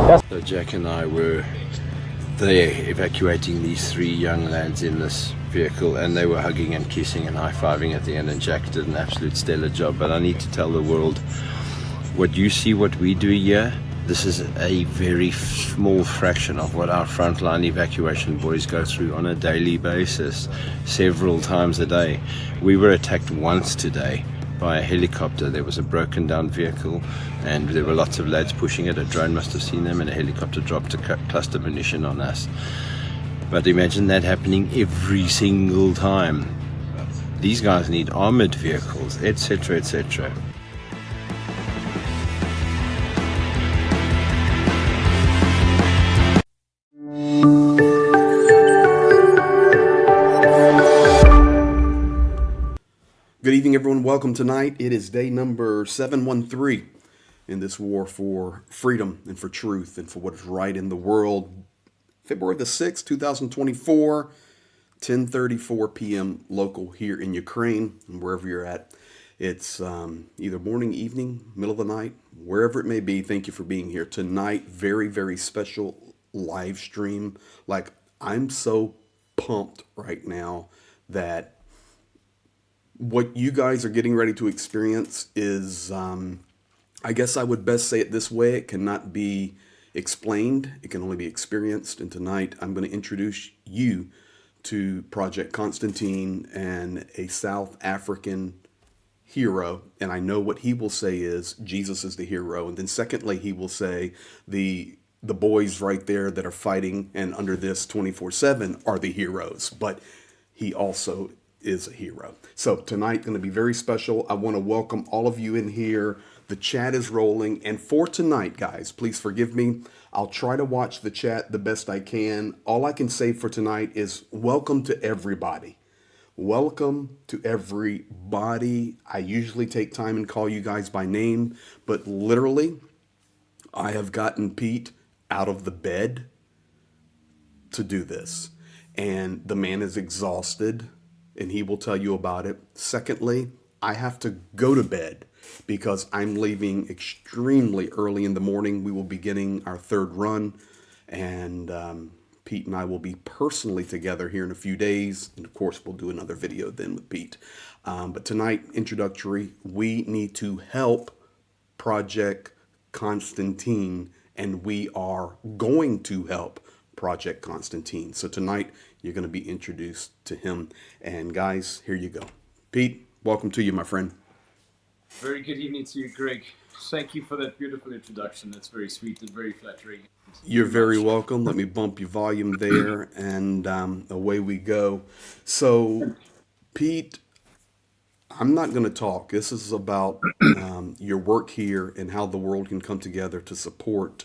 So Jack and I were there evacuating these three young lads in this vehicle, and they were hugging and kissing and high-fiving at the end, and Jack did an absolute stellar job. But I need to tell the world, what you see, what we do here, this is a very small fraction of what our frontline evacuation boys go through on a daily basis, several times a day. We were attacked once today by a helicopter. There was a broken down vehicle and there were lots of lads pushing it. A drone must have seen them and a helicopter dropped a cluster munition on us. But imagine that happening every single time. These guys need armored vehicles, etc., etc. Good evening, everyone. Welcome tonight. It is day number 713 in this war for freedom and for truth and for what is right in the world. February the 6th, 2024, 10:34 p.m. local here in Ukraine, and wherever you're at. It's either morning, evening, middle of the night, wherever it may be. Thank you for being here tonight. Very, very special live stream. Like, I'm so pumped right now that what you guys are getting ready to experience is, I guess I would best say it this way: it cannot be explained, it can only be experienced. And tonight I'm going to introduce you to Project Constantine and a South African hero. And I know what he will say is Jesus is the hero. And then secondly, he will say the boys right there that are fighting and under this 24/7 are the heroes. But he also is a hero. So tonight going to be very special. I want to welcome all of you in here. The chat is rolling. And for tonight, guys, please forgive me. I'll try to watch the chat the best I can. All I can say for tonight is welcome to everybody. Welcome to everybody. I usually take time and call you guys by name, but literally, I have gotten Pete out of the bed to do this. And the man is exhausted, and he will tell you about it. Secondly, I have to go to bed because I'm leaving extremely early in the morning. We will be getting our third run, and Pete and I will be personally together here in a few days. And of course, we'll do another video then with Pete. But tonight, introductory, we need to help Project Constantine, and we are going to help Project Constantine. So tonight, you're going to be introduced to him. And guys, here you go. Pete, welcome to you, my friend. Very good evening to you, Greg. Thank you for that beautiful introduction. That's very sweet and very flattering. You're very welcome. Let me bump your volume there, and away we go. So, Pete, I'm not going to talk. This is about your work here and how the world can come together to support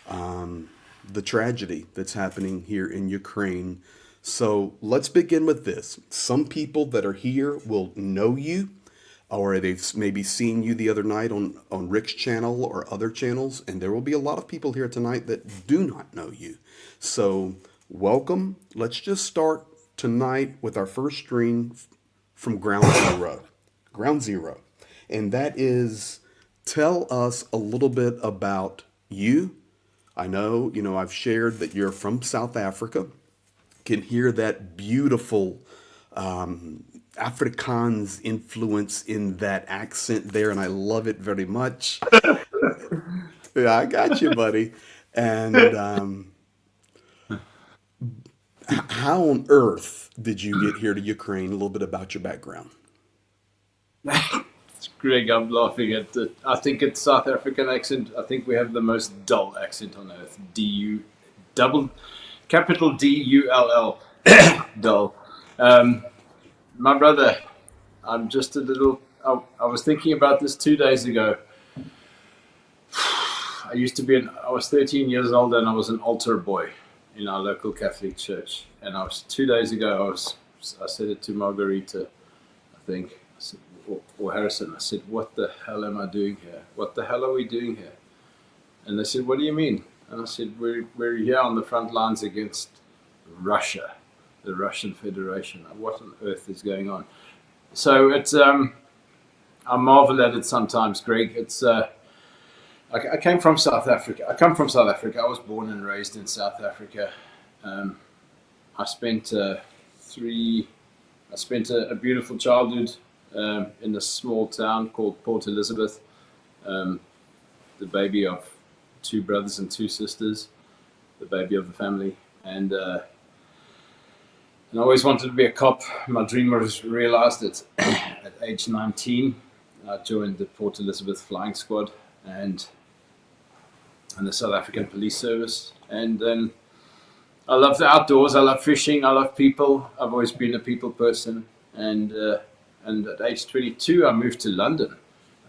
the tragedy that's happening here in Ukraine. So let's begin with this. Some people that are here will know you, or they've maybe seen you the other night on Rick's channel or other channels, and there will be a lot of people here tonight that do not know you. So welcome. Let's just start tonight with our first stream from Ground Zero. Ground Zero. And that is, tell us a little bit about you. I know, I've shared that you're from South Africa. Can hear that beautiful Afrikaans influence in that accent there, and I love it very much. Yeah, I got you, buddy. And how on earth did you get here to Ukraine? A little bit about your background. Greg, I'm laughing at it. I think it's South African accent. I think we have the most dull accent on earth. Capital D-U-L-L. Dull. My brother, I'm just a little... I was thinking about this 2 days ago. I was 13 years old and I was an altar boy in our local Catholic church. And 2 days ago, I said it to Margarita, I think, or Harrison. I said, what the hell am I doing here? What the hell are we doing here? And they said, what do you mean? And I said, we're here on the front lines against Russia, the Russian Federation. What on earth is going on? So it's, I marvel at it sometimes, Greg. It's I came from South Africa. I come from South Africa. I was born and raised in South Africa. Um, I spent three. I spent a beautiful childhood in a small town called Port Elizabeth. Um, the baby of two brothers and two sisters, the baby of the family, and I always wanted to be a cop. My dream was realized at age 19. I joined the Port Elizabeth Flying Squad and the South African Police Service. And then I love the outdoors. I love fishing. I love people. I've always been a people person. And at age 22, I moved to London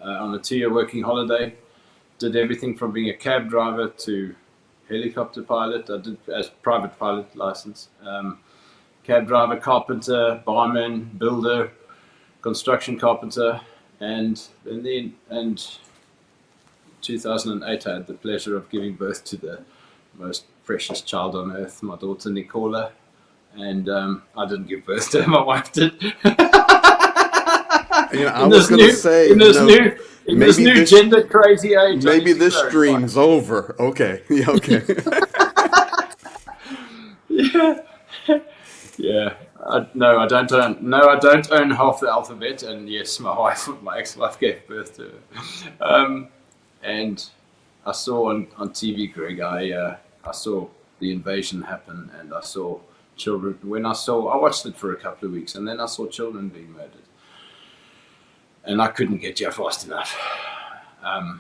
on a 2-year working holiday. Did everything from being a cab driver to helicopter pilot. I did as private pilot license. Cab driver, carpenter, barman, builder, construction carpenter, and 2008 I had the pleasure of giving birth to the most precious child on earth, my daughter Nicola, and I didn't give birth to her, my wife did. I was going to say, in this new gender crazy age, maybe this dream's over. Okay, yeah, okay. Yeah. Yeah, I don't own half the alphabet, and yes, my ex-wife gave birth to her. And I saw on TV, Greg, I saw the invasion happen, and I saw children. I watched it for a couple of weeks, and then I saw children being murdered, and I couldn't get here fast enough. And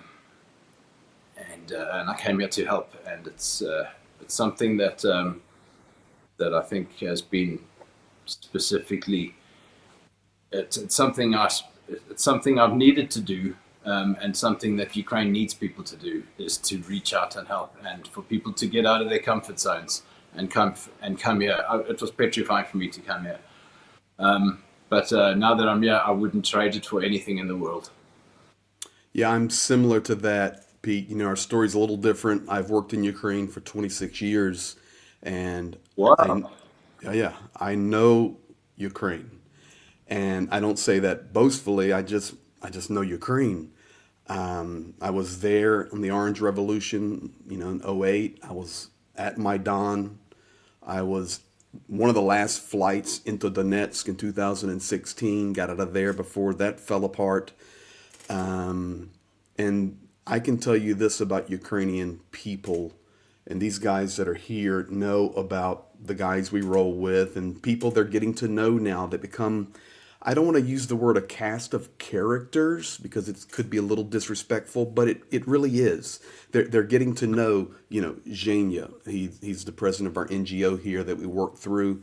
I came here to help, and it's something that I think has been specifically it's something I've needed to do, and something that Ukraine needs people to do is to reach out and help, and for people to get out of their comfort zones and come here. It was petrifying for me to come here, but now that I'm here, I wouldn't trade it for anything in the world. Yeah, I'm similar to that, Pete. Our story's a little different. I've worked in Ukraine for 26 years, and Wow. I know Ukraine, and I don't say that boastfully. I just know Ukraine. I was there in the Orange Revolution, in '08. I was at Maidan. I was one of the last flights into Donetsk in 2016. Got out of there before that fell apart. And I can tell you this about Ukrainian people, and these guys that are here know about the guys we roll with, and people they're getting to know now that become, I don't want to use the word a cast of characters because it could be a little disrespectful, but it really is. They're getting to know, Zhenya. He's the president of our NGO here that we work through.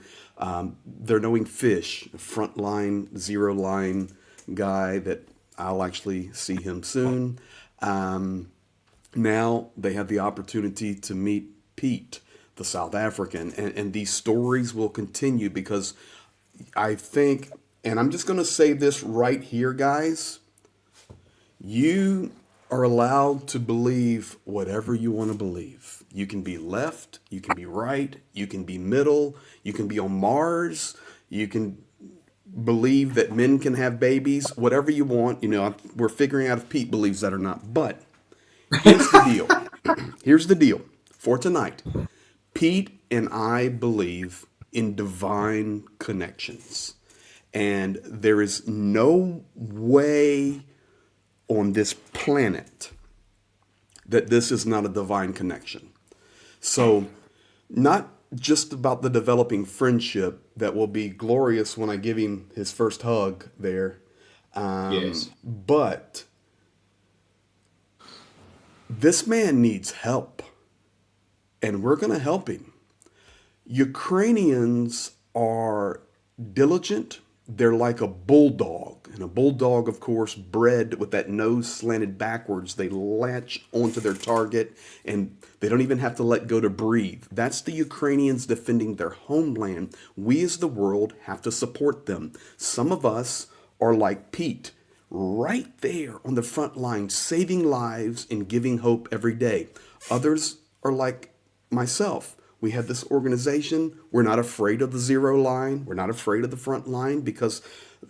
They're knowing Fish, a frontline, zero line guy that I'll actually see him soon. Now they have the opportunity to meet Pete, the South African, and these stories will continue because I think, and I'm just going to say this right here, guys, you are allowed to believe whatever you want to believe. You can be left, you can be right, you can be middle, you can be on Mars, you can believe that men can have babies, whatever you want. We're figuring out if Pete believes that or not. But here's the deal. Here's the deal for tonight. Pete and I believe in divine connections. And there is no way on this planet that this is not a divine connection. So, not just about the developing friendship that will be glorious when I give him his first hug there. Yes. But this man needs help, and we're going to help him. Ukrainians are diligent. They're like a bulldog. And a bulldog, of course, bred with that nose slanted backwards. They latch onto their target, and they don't even have to let go to breathe. That's the Ukrainians defending their homeland. We as the world have to support them. Some of us are like Pete, right there on the front line, saving lives and giving hope every day. Others are like myself. We have this organization. We're not afraid of the zero line. We're not afraid of the front line because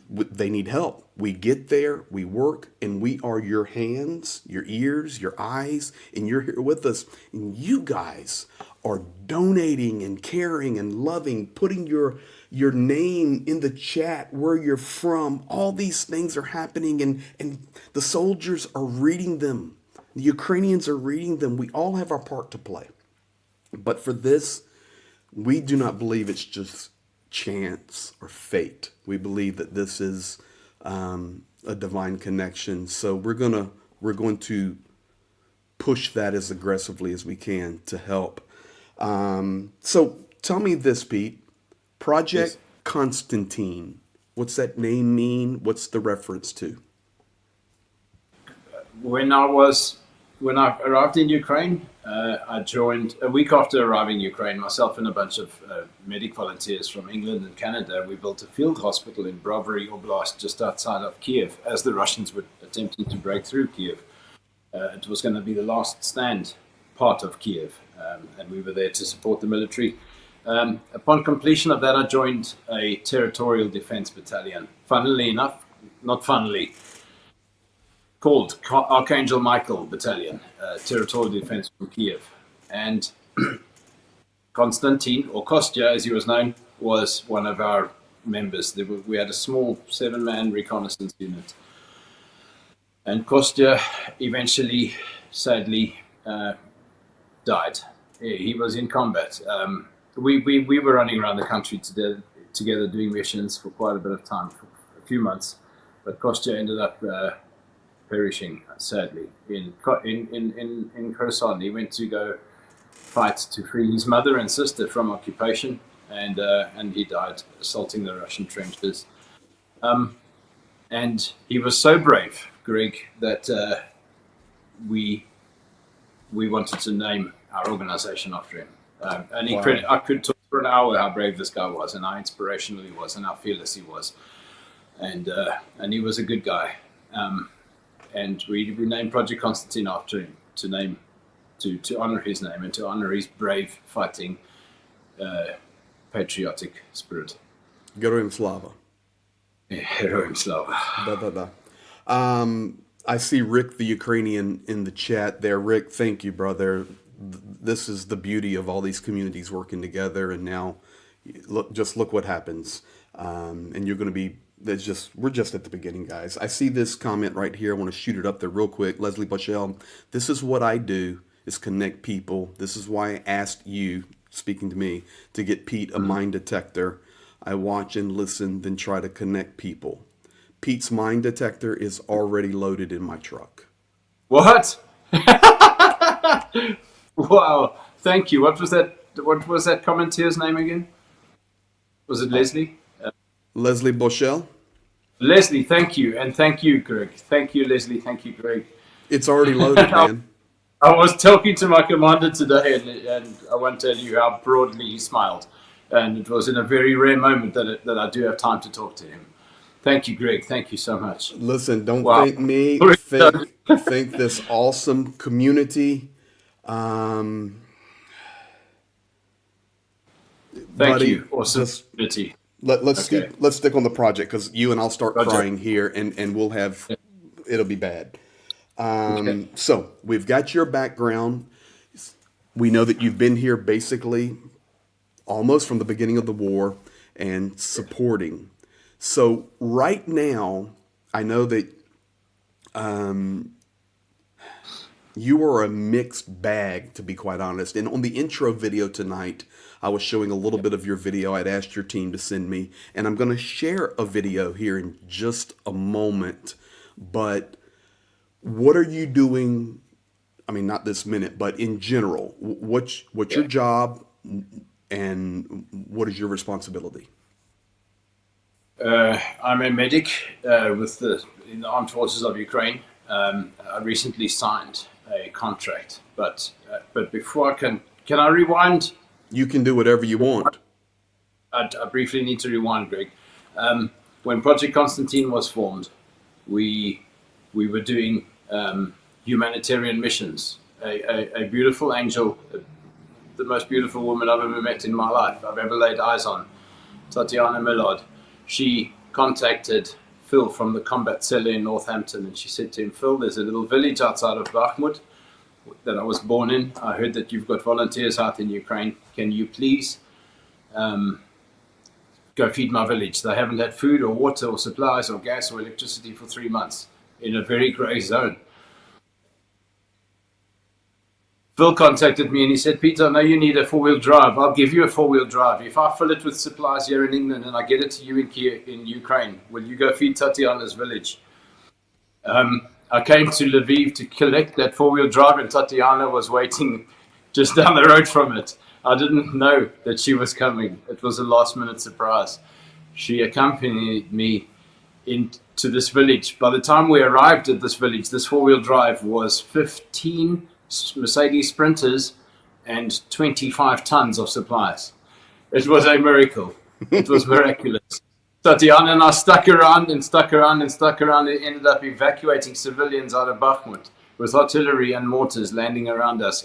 They need help. We get there, we work, and we are your hands, your ears, your eyes, and you're here with us. And you guys are donating and caring and loving, putting your name in the chat, where you're from. All these things are happening, and the soldiers are reading them. The Ukrainians are reading them. We all have our part to play. But for this, we do not believe it's just chance or fate. We believe that this is a divine connection. So we're going to push that as aggressively as we can to help. So tell me this, Pete. Project Yes. Constantine. What's that name mean? What's the reference to? When I arrived in Ukraine, I joined a week after arriving in Ukraine. Myself and a bunch of medic volunteers from England and Canada. We built a field hospital in Brovary Oblast, just outside of Kiev, as the Russians were attempting to break through Kiev. It was going to be the last stand part of Kiev, and we were there to support the military. Upon completion of that, I joined a territorial defense battalion. Funnily enough, not funnily, called Archangel Michael Battalion, territorial defense from Kiev. And Konstantin, or Kostya as he was known, was one of our members. We had a small 7-man reconnaissance unit. And Kostya eventually, sadly, died. He was in combat. We were running around the country together doing missions for quite a bit of time, for a few months. But Kostya ended up perishing, sadly, in Kherson. He went to go fight to free his mother and sister from occupation, and he died assaulting the Russian trenches. And he was so brave, Greg, that we wanted to name our organization after him. And Wow. I could talk for an hour how brave this guy was, and how inspirational he was, and how fearless he was, and he was a good guy. And we named Project Constantine after him, to honor his name and to honor his brave fighting, patriotic spirit. Geroim Slava. Heroim Slava. Da, da, da. I see Rick the Ukrainian in the chat there. Rick, thank you, brother. This is the beauty of all these communities working together, and now look what happens. And you're going to be, we're just at the beginning, guys. I see this comment right here. I want to shoot it up there real quick. Leslie Boschel, this is what I do, is connect people. This is why I asked you, speaking to me, to get Pete a mine detector. I watch and listen, then try to connect people. Pete's mine detector is already loaded in my truck. What? Wow! Thank you. What was that commentator's name again? Was it Leslie? Leslie Boschel? Leslie, thank you, and thank you, Greg. Thank you, Leslie. Thank you, Greg. It's already loaded, man. I was talking to my commander today, and I won't tell you how broadly he smiled. And it was in a very rare moment that I do have time to talk to him. Thank you, Greg. Thank you so much. Listen, don't Wow. thank me. Thank this awesome community. Thank buddy, you. Awesome just- community. Let's Okay. stick on the project, because you and I'll start Project. crying here, and we'll have, it'll be bad. Okay. So we've got your background. We know that you've been here basically almost from the beginning of the war and supporting. So right now, I know that you are a mixed bag, to be quite honest. And on the intro video tonight, I was showing a little bit of your video. I'd asked your team to send me, and I'm going to share a video here in just a moment. But what are you doing? I mean, not this minute, but in general, what's your job, and what is your responsibility? I'm a medic in the Armed Forces of Ukraine. I recently signed a contract, but before can I rewind? You can do whatever you want. I briefly need to rewind, Greg. When Project Constantine was formed, we were doing humanitarian missions. A beautiful angel, the most beautiful woman I've ever met in my life, I've ever laid eyes on, Tatiana, she contacted Phil from the Combat Cellar in Northampton, and she said to him, Phil, there's a little village outside of Bakhmut that I was born in. I heard that you've got volunteers out in Ukraine. Can you please go feed my village? They haven't had food or water or supplies or gas or electricity for 3 months in a very grey zone. Phil contacted me and he said, Peter, I know you need a four-wheel drive. I'll give you a four-wheel drive. If I fill it with supplies here in England and I get it to you in Ukraine, will you go feed Tatiana's village? I came to Lviv to collect that four-wheel drive, and Tatiana was waiting just down the road from it. I didn't know that she was coming. It was a last-minute surprise. She accompanied me into this village. By the time we arrived at this village, this four-wheel drive was 15 Mercedes Sprinters and 25 tons of supplies. It was a miracle. It was miraculous. Tatiana and I stuck around and stuck around and stuck around and ended up evacuating civilians out of Bakhmut with artillery and mortars landing around us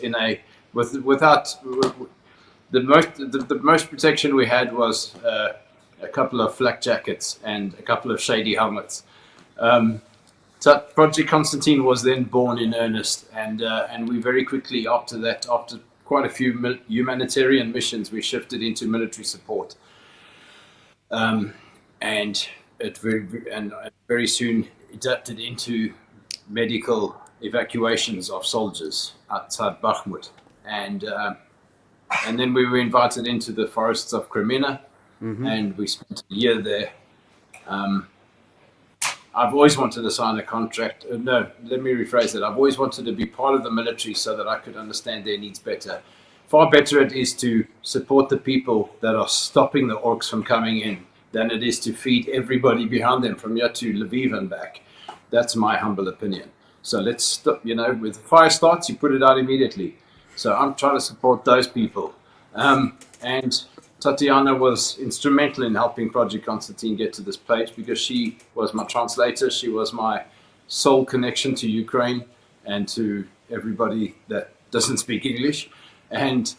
without the most protection we had was a couple of flak jackets and a couple of shady helmets. Project Constantine was then born in earnest, and we very quickly after quite a few humanitarian missions, we shifted into military support. And very soon adapted into medical evacuations of soldiers outside Bakhmut, and then we were invited into the forests of Crimea, and we spent a year there. I've always wanted to sign a contract. No, let me rephrase that. I've always wanted to be part of the military so that I could understand their needs better. Far better it is to support the people that are stopping the orcs from coming in than it is to feed everybody behind them from here to Lviv and back. That's my humble opinion. So let's stop, with the fire starts, you put it out immediately. So I'm trying to support those people. And Tatiana was instrumental in helping Project Constantine get to this place because she was my translator. She was my sole connection to Ukraine and to everybody that doesn't speak English. And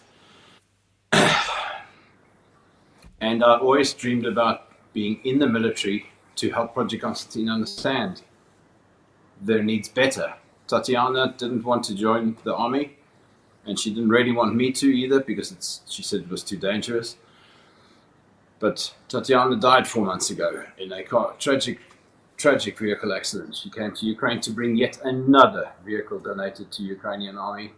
I always dreamed about being in the military to help Project Constantine understand their needs better. Tatiana didn't want to join the army, and she didn't really want me to either because she said it was too dangerous. But Tatiana died 4 months ago in a tragic vehicle accident. She came to Ukraine to bring yet another vehicle donated to Ukrainian army,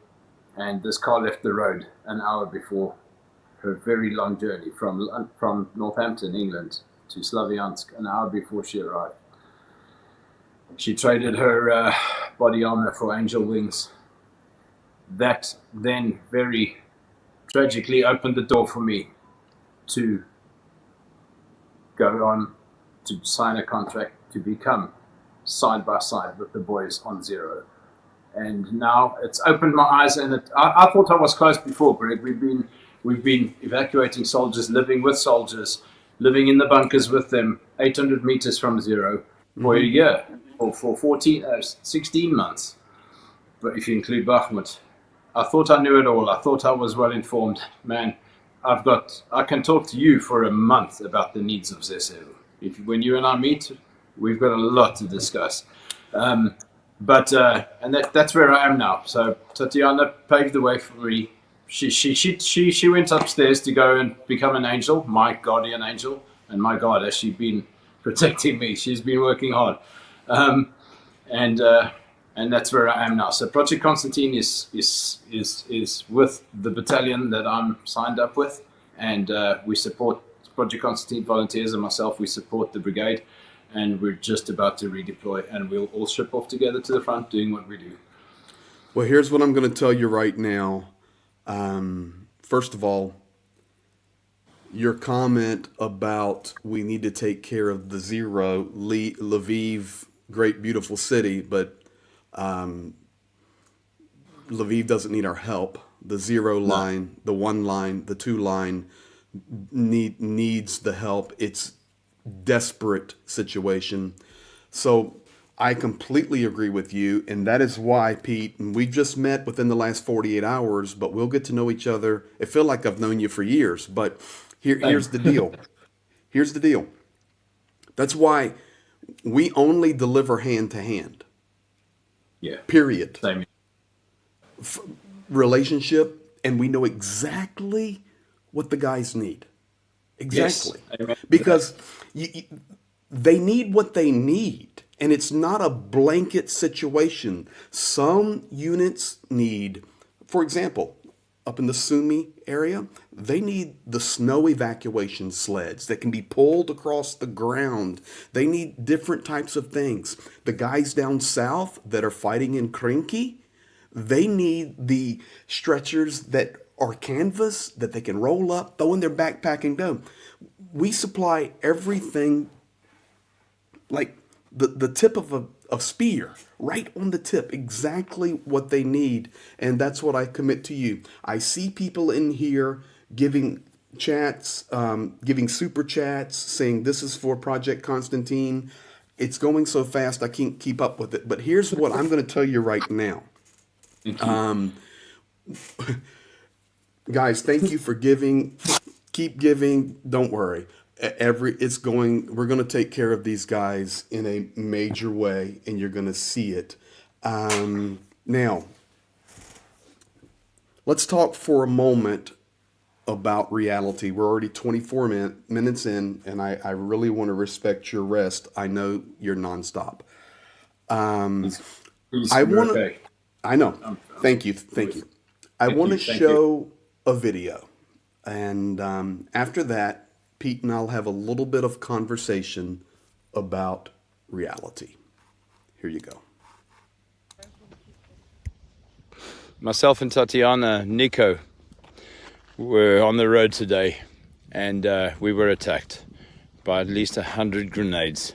and this car left the road an hour before her very long journey from Northampton, England, to Slavyansk, an hour before she arrived. She traded her body armor for angel wings. That then very tragically opened the door for me to go on to sign a contract to become side by side with the boys on Zero. And now it's opened my eyes, and I thought I was close before, Greg. We've been evacuating soldiers, living with soldiers, living in the bunkers with them, 800 meters from Zero for a year, or for 16 months. But if you include Bakhmut, I thought I knew it all. I thought I was well informed. Man, I can talk to you for a month about the needs of Zero. When you and I meet, we've got a lot to discuss. And that's where I am now. So Tatiana paved the way for me. She went upstairs to go and become an angel, my guardian angel, and my God, has she been protecting me? She's been working hard, and that's where I am now. So Project Constantine is with the battalion that I'm signed up with, and we support Project Constantine volunteers and myself. We support the brigade, and we're just about to redeploy, and we'll all ship off together to the front doing what we do. Well, here's what I'm going to tell you right now. First of all, your comment about we need to take care of the Zero, Lviv, great, beautiful city, but Lviv doesn't need our help. The Zero line, the 1 line, the 2 line needs the help. It's desperate situation. So I completely agree with you, and that is why, Pete, and we've just met within the last 48 hours, but we'll get to know each other. It feels like I've known you for years, but here's the deal. Here's the deal. That's why we only deliver hand to hand. Yeah. Period. Same. Relationship, and we know exactly what the guys need. Yes. Exactly. Amen. Because they need what they need, and it's not a blanket situation. Some units need, for example, up in the Sumi area, they need the snow evacuation sleds that can be pulled across the ground. They need different types of things. The guys down south that are fighting in Krinky, they need the stretchers that are canvas that they can roll up, throw in their backpack, and go. We supply everything, like the tip of a spear, right on the tip, exactly what they need. And that's what I commit to you. I see people in here giving chats, giving super chats, saying this is for Project Constantine. It's going so fast I can't keep up with it. But here's what I'm going to tell you right now. Guys, thank you for giving. Keep giving. Don't worry. We're going to take care of these guys in a major way, and you're going to see it. Now, let's talk for a moment about reality. We're already 24 minutes in, and I really want to respect your rest. I know you're nonstop. I want to. Okay. I know. Thank you. Thank you. I want to show a video. And after that, Pete and I'll have a little bit of conversation about reality. Here you go. Myself and Tatiana, Nico, were on the road today, and we were attacked by at least 100 grenades.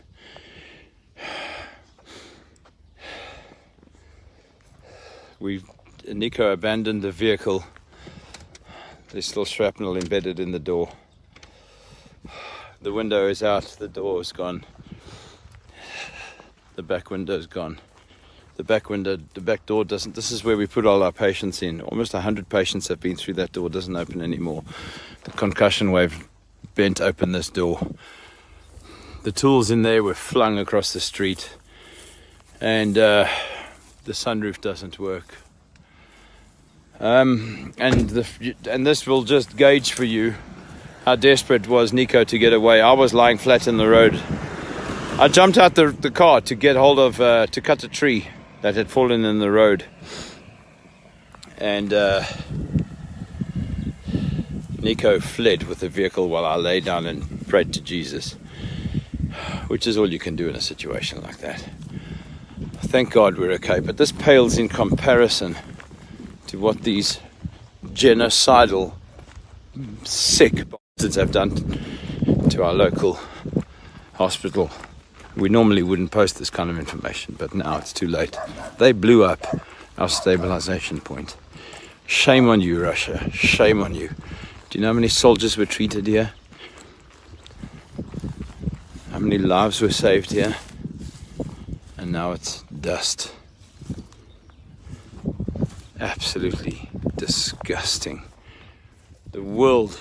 Nico abandoned the vehicle. There's still shrapnel embedded in the door. The window is out, the door is gone. The back window is gone. The back door doesn't, this is where we put all our patients in. Almost 100 patients have been through that door, doesn't open anymore. The concussion wave bent open this door. The tools in there were flung across the street. And the sunroof doesn't work. And this will just gauge for you how desperate was Nico to get away. I was lying flat in the road. I jumped out the car to get hold of, to cut a tree that had fallen in the road. And Nico fled with the vehicle while I lay down and prayed to Jesus, which is all you can do in a situation like that. Thank God we're okay, but this pales in comparison to what these genocidal, sick bastards have done to our local hospital. We normally wouldn't post this kind of information, but now it's too late. They blew up our stabilization point. Shame on you, Russia. Shame on you. Do you know how many soldiers were treated here? How many lives were saved here? And now it's dust. Absolutely disgusting. The world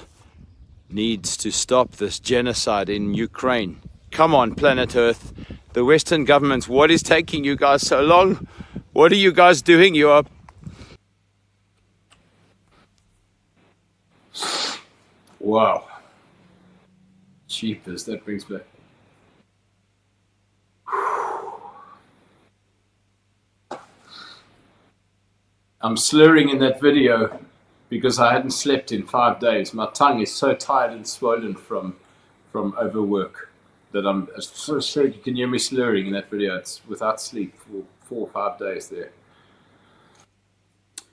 needs to stop this genocide in Ukraine. Come on, planet Earth. The Western governments, what is taking you guys so long? What are you guys doing? You are... Wow. Jeepers, that brings back. I'm slurring in that video because I hadn't slept in 5 days. My tongue is so tired and swollen from overwork that I'm so sure you can hear me slurring in that video. It's without sleep for 4 or 5 days there.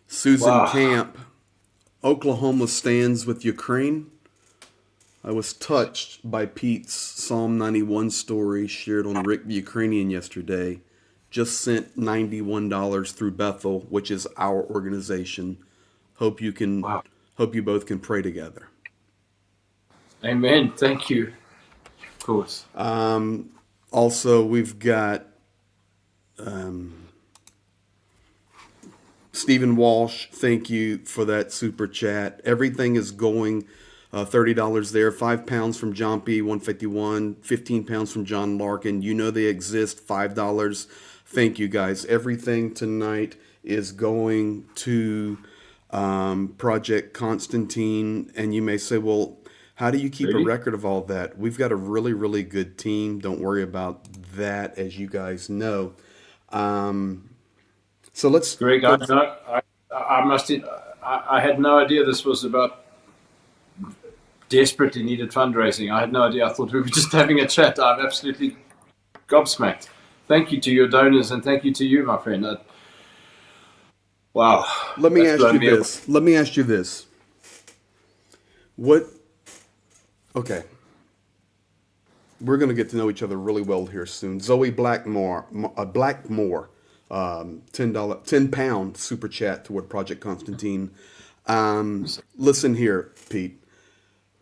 Susan Camp, Oklahoma stands with Ukraine. I was touched by Pete's Psalm 91 story shared on Rick the Ukrainian yesterday. Just sent $91 through Bethel, which is our organization. Hope you both can pray together. Amen. Thank you. Of course. Also, we've got Stephen Walsh. Thank you for that super chat. Everything is going $30 there. 5 pounds from John P. 151. 15 pounds from John Larkin. You know they exist. $5. Thank you guys. Everything tonight is going to Project Constantine, and you may say, well, how do you keep a Really? record of all that? We've got a really, really good team. Don't worry about that, as you guys know. So let's Greg, go. I had no idea this was about desperately needed fundraising. I had no idea. I thought we were just having a chat. I'm absolutely gobsmacked. Thank you to your donors, and thank you to you, my friend. Wow. Let me That's ask blown you me away. this. Let me ask you this. What? Okay, we're gonna get to know each other really well here soon. Zoe Blackmore, $10, 10 pound super chat toward Project Constantine. Listen here, Pete.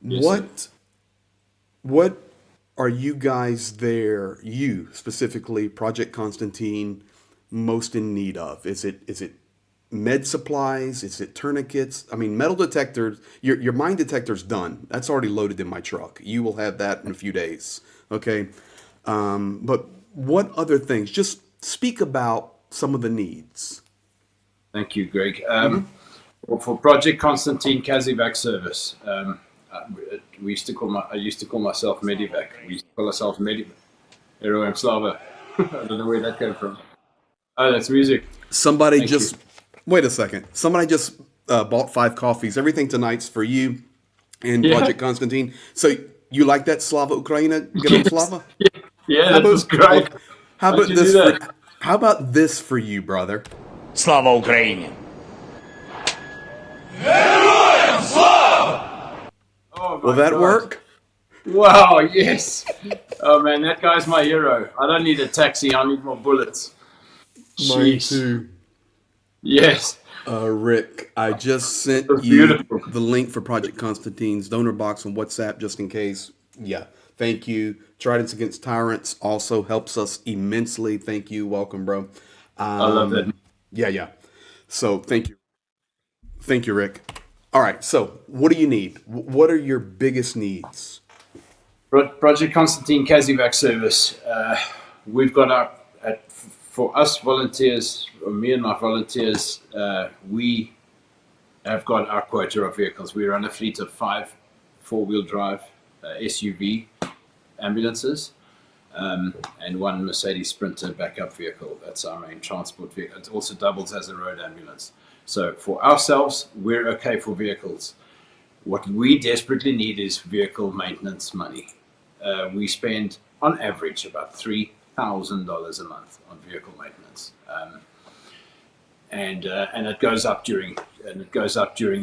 Yes, sir. What are you guys there? You specifically, Project Constantine, most in need of? Is it med supplies? Is it tourniquets? I mean, metal detectors. Your mine detector's done. That's already loaded in my truck. You will have that in a few days. Okay, but what other things? Just speak about some of the needs. Thank you, Greg. Well, for Project Constantine Kazivac service, I used to call myself Medivac. We used to call ourselves Medivac. Heroem Slava. I don't know where that came from. Oh, that's music. Somebody Thank you. just wait a second. Somebody just bought 5 coffees. Everything tonight's for you and Yeah. Project Constantine. So you like that, Slava Ukraina? Get on Yes. Slava. Yeah, How that about was great. okay, how How'd about you this do for that? how about this for you, brother? Слава Україні! Oh Will my that God. work? Wow, yes. Oh man, that guy's my hero. I don't need a taxi, I need more bullets. Mine Jeez. too. Yes. Rick, I just sent That's you beautiful. the link for Project Constantine's donor box on WhatsApp just in case. Yeah, thank you. Tridents Against Tyrants also helps us immensely. Thank you. Welcome, bro. I love that. Yeah. So thank you. Thank you, Rick. All right, so what do you need? What are your biggest needs? Project Constantine Kazivac service. We've got for us volunteers, or me and my volunteers, we have got our quota of vehicles. We run a fleet of 5 4-wheel drive SUV ambulances and 1 Mercedes Sprinter backup vehicle. That's our main transport vehicle. It also doubles as a road ambulance. So for ourselves, we're okay for vehicles. What we desperately need is vehicle maintenance money. We spend, on average, about $3,000 a month on vehicle maintenance, and it goes up during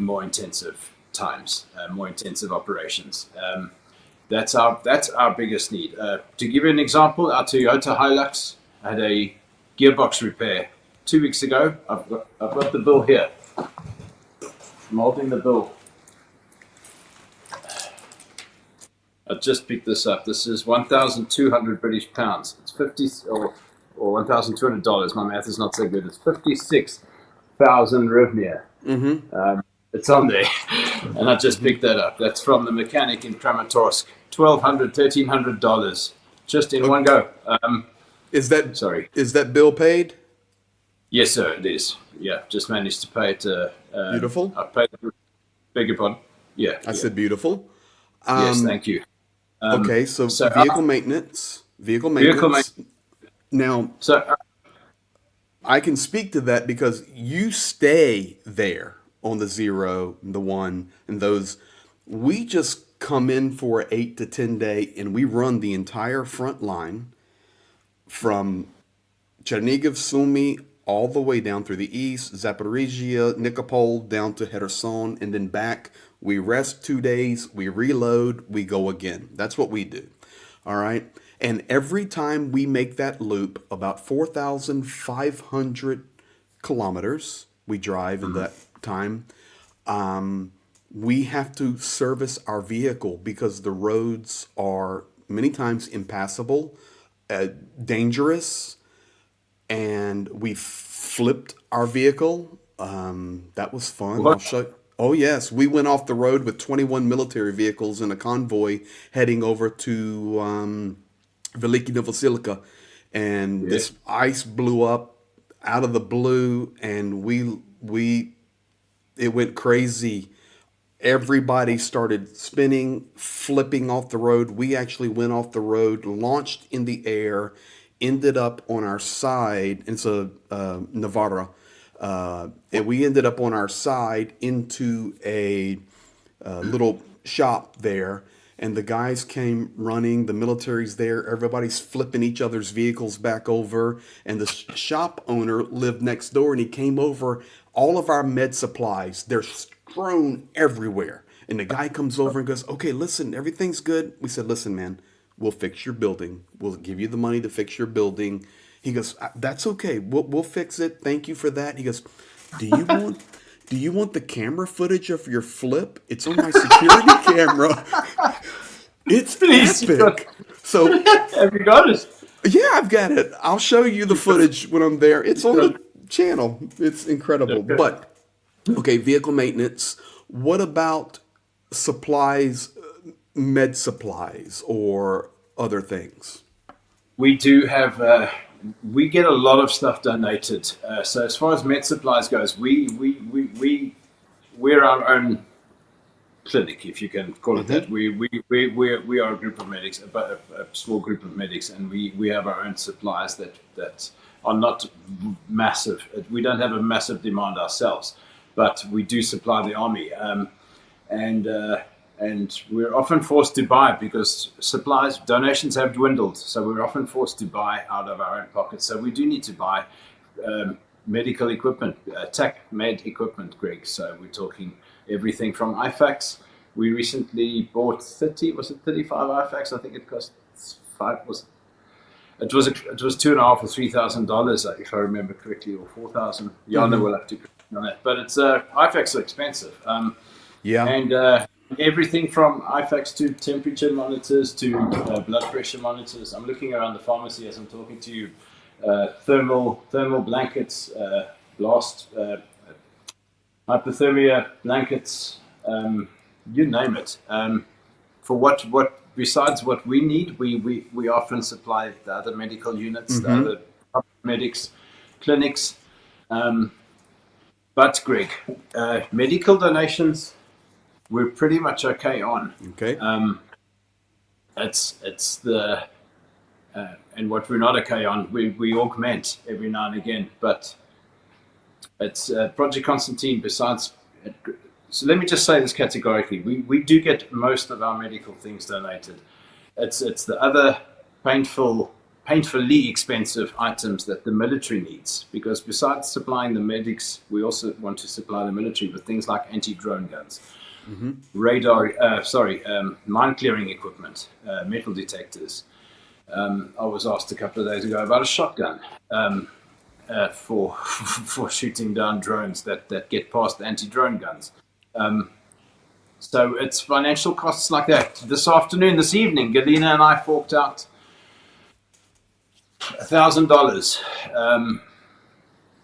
more intensive times, more intensive operations. That's our biggest need. To give you an example, our Toyota Hilux had a gearbox repair 2 weeks ago. I've got the bill here. I'm holding the bill. I just picked this up. This is 1,200 British pounds. It's 50 or $1,200. My math is not so good. It's 56,000 hryvnia. It's on there, and I just picked that up. That's from the mechanic in Kramatorsk. $1,300 just in one go. Is that Sorry. Is that bill paid? Yes, sir. It is. Yeah, just managed to pay it. Beautiful. I paid. Beg your pardon. Yeah. I said beautiful. Yes, thank you. Okay, so so, vehicle maintenance. Vehicle Vehicle maintenance. Now, So I can speak to that because you stay there on the 0, the 1, and those. We just come in for an 8 to 10 day, and we run the entire front line from Chernigiv, Sumy, all the way down through the east, Zaporizhia, Nikopol, down to Kherson, and then back. We rest 2 days, we reload, we go again. That's what we do. All right. And every time we make that loop, about 4,500 kilometers we drive in that time, we have to service our vehicle because the roads are many times impassable, dangerous, and we flipped our vehicle. That was fun. What? Oh, yes. We went off the road with 21 military vehicles in a convoy heading over to Veliki Novosilica. And Yes. this ice blew up out of the blue, and it went crazy. Everybody started spinning, flipping off the road. We actually went off the road, launched in the air, ended up on our side. It's a Navarra. And we ended up on our side into a little shop there. And the guys came running, the military's there, everybody's flipping each other's vehicles back over. And the shop owner lived next door, and he came over. All of our med supplies, they're strewn everywhere. And the guy comes over and goes, "Okay, listen, everything's good." We said, "Listen, man, we'll fix your building. We'll give you the money to fix your building." He goes, "That's okay. We'll fix it. Thank you for that." He goes, "Do you want do you want the camera footage of your flip? It's on my security camera. It's Please, you got- epic." So have you got it? yeah, I've got it. I'll show you the footage when I'm there. It's on the channel. It's incredible. Okay. But okay, vehicle maintenance. What about supplies, med supplies, or other things? We do have. We get a lot of stuff donated. So as far as med supplies goes, we're our own clinic, if you can call it that. We are a group of medics, a small group of medics, and we have our own supplies that are not massive. We don't have a massive demand ourselves, but we do supply the army, and we're often forced to buy because donations have dwindled. So we're often forced to buy out of our own pockets. So we do need to buy medical equipment, tech med equipment, Greg. So we're talking everything from IFACs. We recently bought 35 IFACs? I think it cost five. It was $2,500 or $3,000, if I remember correctly, or 4,000. Yana will have to correct me on that. But it's IFACs are expensive. Yeah. And everything from IFACs to temperature monitors to blood pressure monitors. I'm looking around the pharmacy as I'm talking to you. Thermal blankets, blast, hypothermia blankets, you name it. For what besides what we need, we often supply the other medical units, the other medics, clinics. But Greg, medical donations, we're pretty much okay on. Okay. It's the and what we're not okay on, we augment every now and again. But it's Project Constantine. Besides, so let me just say this categorically: we do get most of our medical things donated. It's the other painfully expensive items that the military needs, because besides supplying the medics, we also want to supply the military with things like anti-drone guns. Radar, mine clearing equipment, metal detectors. I was asked a couple of days ago about a shotgun for shooting down drones that get past anti-drone guns. So it's financial costs like that. This evening, Galina and I forked out $1,000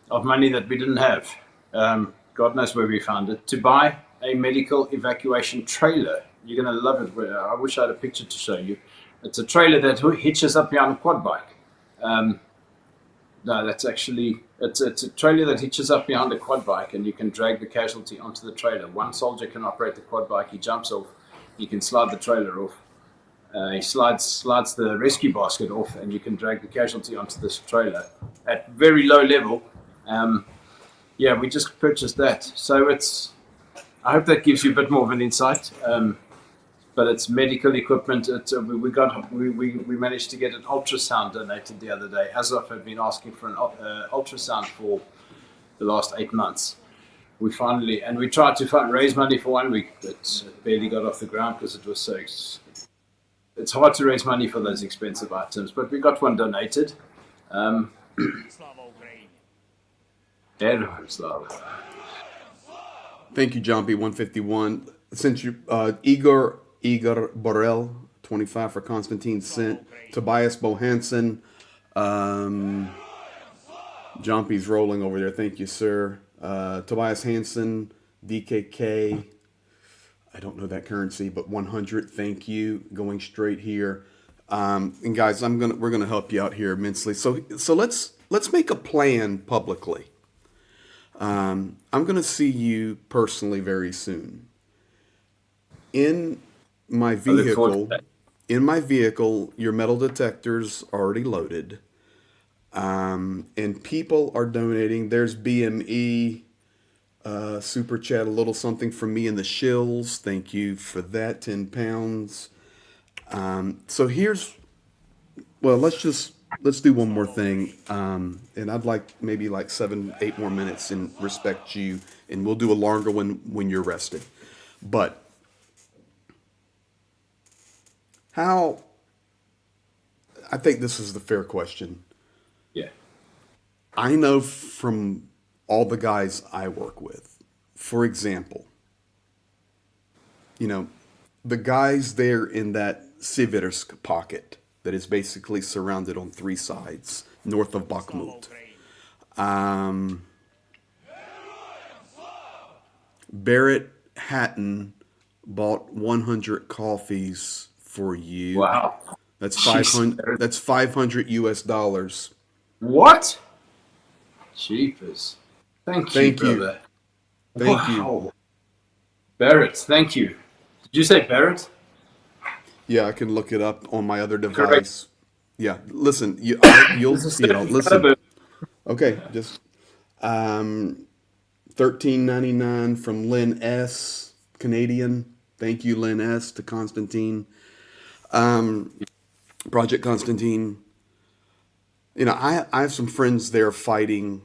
of money that we didn't have. God knows where we found it, to buy a medical evacuation trailer. You're going to love it. I wish I had a picture to show you. It's a trailer that hitches up behind a quad bike. No, that's actually, it's a trailer that hitches up behind a quad bike, and you can drag the casualty onto the trailer. One soldier can operate the quad bike. He jumps off. He can slide the trailer off. He slides the rescue basket off, and you can drag the casualty onto this trailer at very low level. Yeah, we just purchased that. So I hope that gives you a bit more of an insight. But it's medical equipment. We managed to get an ultrasound donated the other day. Azov had been asking for an ultrasound for the last 8 months. We tried to raise money for 1 week, but it barely got off the ground because it was so. It's hard to raise money for those expensive items, but we got one donated. Thank you, John B. 151. Since you, Igor Borel, 25 for Konstantin sent. Tobias Bohansen. John B's rolling over there. Thank you, sir. Tobias Hansen, DKK, I don't know that currency, but 100. Thank you. Going straight here, and guys, we're gonna help you out here immensely. So let's make a plan publicly. I'm gonna see you personally very soon. In my I look forward to vehicle, that. your metal detector's already loaded, and people are donating. There's BME. Super chat, a little something from me and the shills. Thank you for that, 10 pounds. So let's do one more thing. And I'd like maybe like 7, 8 more minutes and respect you. And we'll do a longer one when you're rested. But I think this is the fair question. Yeah. I know from all the guys I work with, for example, the guys there in that Siversk pocket that is basically surrounded on 3 sides north of Bakhmut. Barrett Hatton bought 100 coffees for you. Wow. That's Jeez. 500. That's $500 US. What? Jeepers. Thank you, Thank you. brother. Thank you. Wow. Barrett, thank you. Did you say Barrett? Yeah, I can look it up on my other Correct. device. Yeah, listen, you'll This is see it all. Listen, Stephen okay, just $13.99 from Lynn S. Canadian. Thank you, Lynn S. to Constantine. Project Constantine. I have some friends there fighting.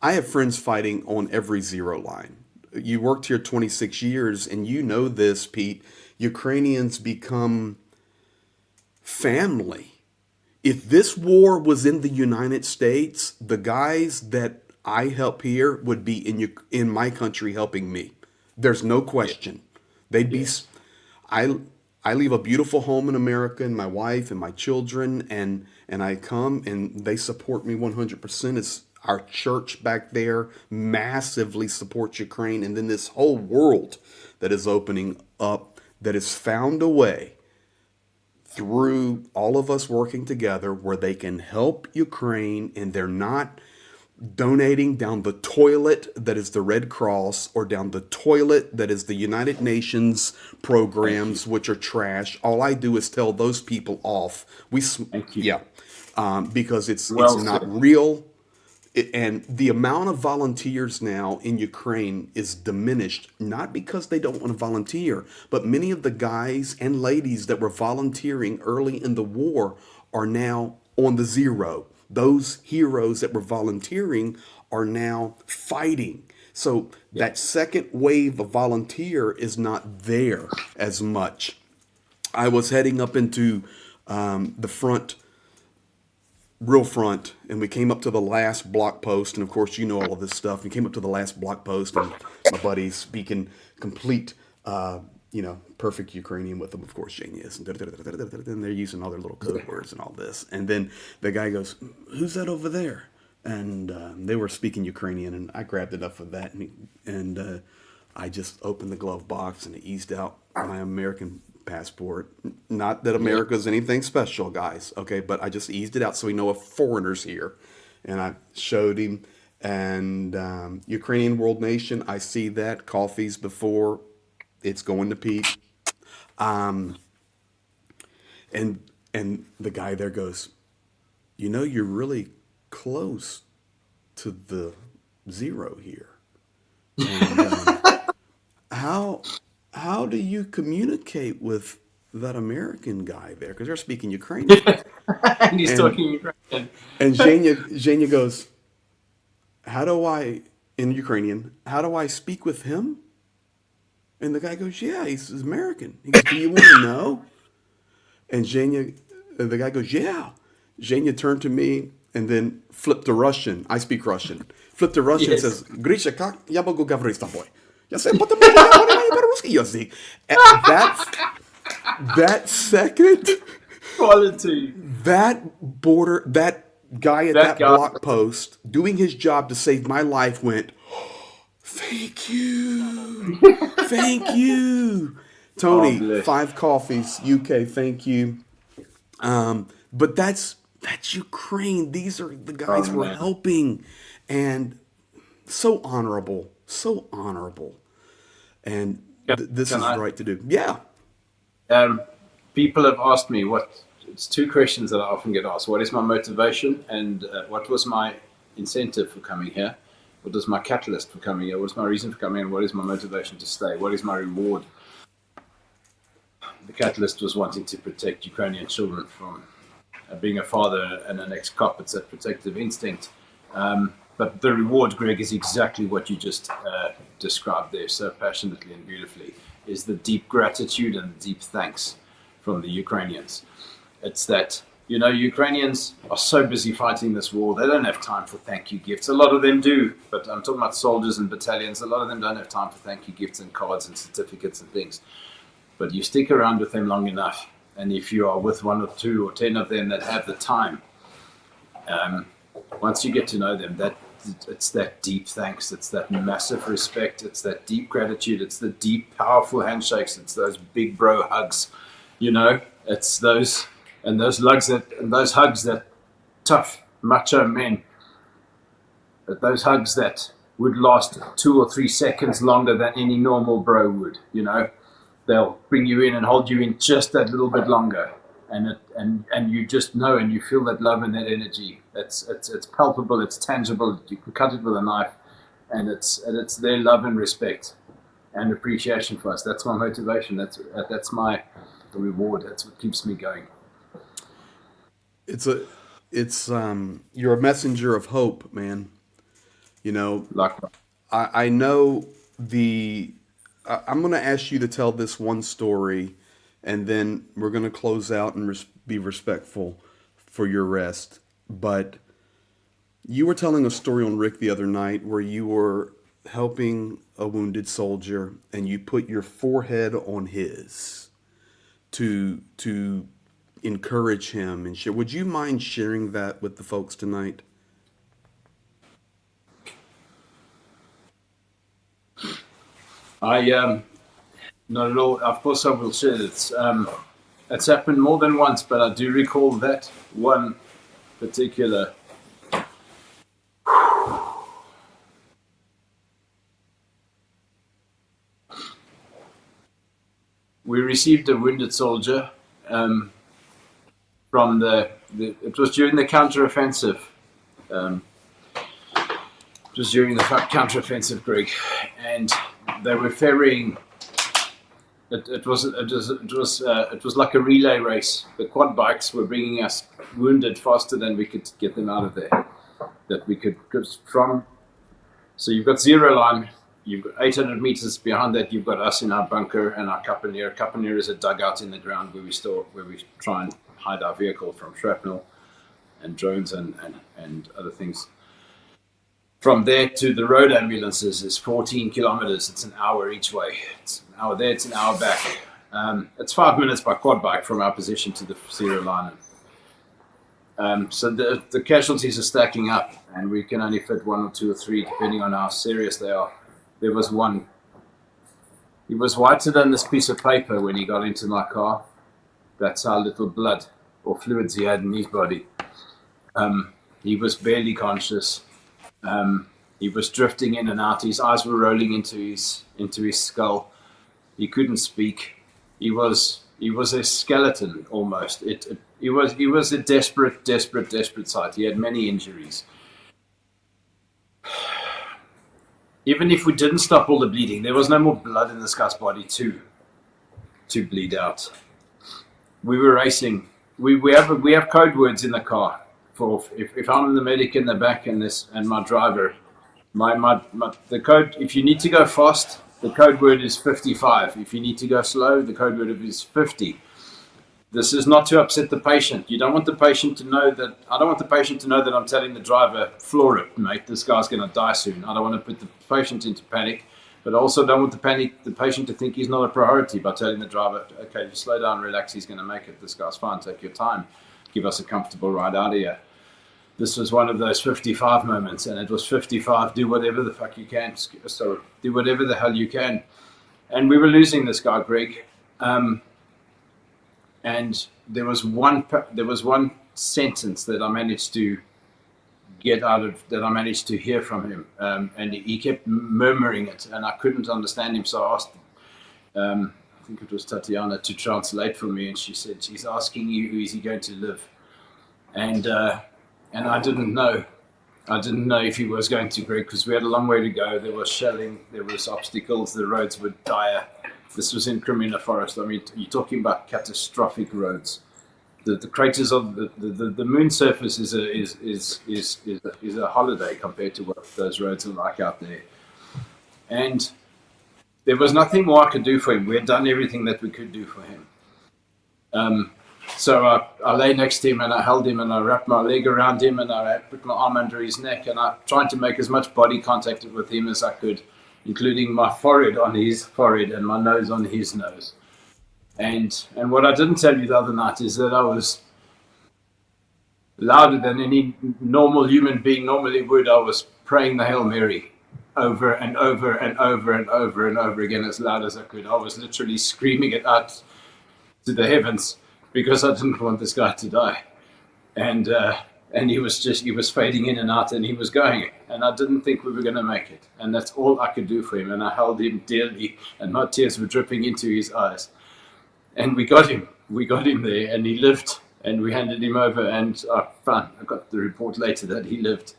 I have friends fighting on every zero line. You worked here 26 years, and you know this, Pete. Ukrainians become family. If this war was in the United States, the guys that I help here would be in my country helping me. There's no question. They'd be. I leave a beautiful home in America and my wife and my children, and I come and they support me 100%. It's our church back there massively supports Ukraine, and then this whole world that is opening up that has found a way through all of us working together where they can help Ukraine, and they're not donating down the toilet that is the Red Cross or down the toilet that is the United Nations programs, which are trash. All I do is tell those people off. Thank you. Yeah, because it's Well not said. real. And the amount of volunteers now in Ukraine is diminished, not because they don't want to volunteer, but many of the guys and ladies that were volunteering early in the war are now on the zero. Those heroes that were volunteering are now fighting. So that second wave of volunteer is not there as much. I was heading up into the real front, and we came up to the last block post, and of course you know all of this stuff. We came up to the last block post, and my buddy's speaking complete perfect Ukrainian with them, of course Jane is, and they're using all their little code words and all this, and then the guy goes, "Who's that over there?" And they were speaking Ukrainian, and I grabbed enough of that, and I just opened the glove box and eased out my American passport. Not that America's anything special, guys, okay, but I just eased it out so we know a foreigner's here. And I showed him, and Ukrainian World Nation, I see that. Coffees before, it's going to Pete. And the guy there goes, you're really close to the zero here. And how do you communicate with that American guy there? Because they're speaking Ukrainian. And he's talking Ukrainian. And Zhenya goes, in Ukrainian, how do I speak with him? And the guy goes, yeah, he's American. He goes, do you want to know? And the guy goes, yeah. Zhenya turned to me and then flipped to Russian. I speak Russian. Flipped to Russian and says, Grisha, как я могу говорить с тобой? Я said, потому что я понимаю по-русски язык. That second, Quality. that guy at that block post doing his job to save my life went, Thank you. Thank you. Oh, Tony, bless. 5 Coffees, UK, thank you. But that's Ukraine. These are the Oh, guys we're man. helping. And so honorable. So honorable. And Can, this can is I? right to do. Yeah. People have asked me it's two questions that I often get asked. What is my motivation, and what was my incentive for coming here? What is my catalyst for coming here? What's my reason for coming here? What is my motivation to stay? What is my reward? The catalyst was wanting to protect Ukrainian children from being a father and an ex-cop. It's that protective instinct. But the reward, Greg, is exactly what you just described there so passionately and beautifully, is the deep gratitude and deep thanks from the Ukrainians. It's that, Ukrainians are so busy fighting this war, they don't have time for thank you gifts. A lot of them do, but I'm talking about soldiers and battalions. A lot of them don't have time for thank you gifts and cards and certificates and things. But you stick around with them long enough, and if you are with 1 or 2 or 10 of them that have the time, once you get to know them, it's that deep thanks, it's that massive respect, it's that deep gratitude, it's the deep, powerful handshakes, it's those big bro hugs, it's those hugs that tough macho men, those hugs that would last 2 or 3 seconds longer than any normal bro would. They'll bring you in and hold you in just that little bit longer, and you just know, and you feel that love and that energy. It's palpable, it's tangible. You can cut it with a knife, and it's their love and respect and appreciation for us. That's my motivation. That's my reward. That's what keeps me going. You're a messenger of hope, man. Like, I know I'm going to ask you to tell this one story, and then we're going to close out and be respectful for your rest. But you were telling a story on Rick the other night where you were helping a wounded soldier, and you put your forehead on his to encourage him and share. Would you mind sharing that with the folks tonight? Not at all. Of course, I will share it. It's happened more than once, but I do recall that one particular. We received a wounded soldier from it was during the counteroffensive. It was during the counteroffensive, Greg, and they were ferrying. It was like a relay race. The quad bikes were bringing us wounded faster than we could get them out of there. So you've got zero line. You've got 800 meters behind that. You've got us in our bunker and our Kapanier. Kapanier is a dugout in the ground where we try and hide our vehicle from shrapnel and drones and other things. From there to the road ambulances is 14 kilometers. It's an hour each way. It's an hour there, it's an hour back. It's 5 minutes by quad bike from our position to the zero line. So the casualties are stacking up, and we can only fit 1 or 2 or 3, depending on how serious they are. There was one. He was whiter than this piece of paper when he got into my car. That's how little blood or fluids he had in his body. He was barely conscious. He was drifting in and out. His eyes were rolling into his skull. He couldn't speak. He was a skeleton almost. He was a desperate sight. He had many injuries. Even if we didn't stop all the bleeding, there was no more blood in this guy's body to bleed out. We were racing. We have code words in the car. For if I'm the medic in the back and my driver, the code, if you need to go fast, the code word is 55. If you need to go slow, the code word is 50. This is not to upset the patient. You don't want the patient to know that. I don't want the patient to know that I'm telling the driver, floor it, mate. This guy's going to die soon. I don't want to put the patient into panic, but I also don't want the patient to think he's not a priority by telling the driver, okay, just slow down, relax. He's going to make it. This guy's fine. Take your time. Give us a comfortable ride out of here. this was one of those 55 moments, and it was 55. Do whatever the fuck you can. So do whatever the hell you can. And we were losing this guy, Greg. And there was one sentence that I managed to get out of, that I managed to hear from him, and he kept murmuring it, and I couldn't understand him. So I asked, I think it was Tatiana, to translate for me, and she said, "He's asking you, who is he going to live?" And I didn't know. I didn't know if he was going to, Greg, because we had a long way to go. There was shelling, there was obstacles, the roads were dire. This was in Cremina Forest. I mean, you're talking about catastrophic roads. The craters of the moon surface is a holiday compared to what those roads are like out there. And there was nothing more I could do for him. We had done everything that we could do for him. So I lay next to him, and I held him, and I wrapped my leg around him, and I put my arm under his neck, and I tried to make as much body contact with him as I could, including my forehead on his forehead and my nose on his nose. And what I didn't tell you the other night is that I was louder than any normal human being normally would. I was praying the Hail Mary over and over and over and over and over again, as loud as I could. I was literally screaming it out to the heavens, because I didn't want this guy to die. And he was fading in and out, and he was going, and I didn't think we were going to make it. And that's all I could do for him. And I held him dearly, and my tears were dripping into his eyes. And we got him there, and he lived, and we handed him over, and I got the report later that he lived.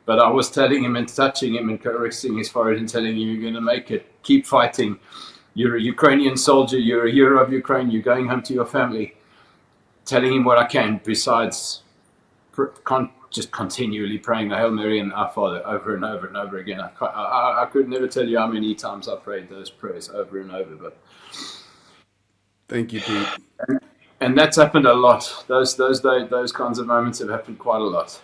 But I was telling him and touching him and caressing his forehead and telling him, "You're going to make it. Keep fighting. You're a Ukrainian soldier. You're a hero of Ukraine. You're going home to your family." Telling him what I can, besides just continually praying the Hail Mary and Our Father over and over and over again. I could never tell you how many times I prayed those prayers over and over. But thank you, Pete. And that's happened a lot. Those kinds of moments have happened quite a lot.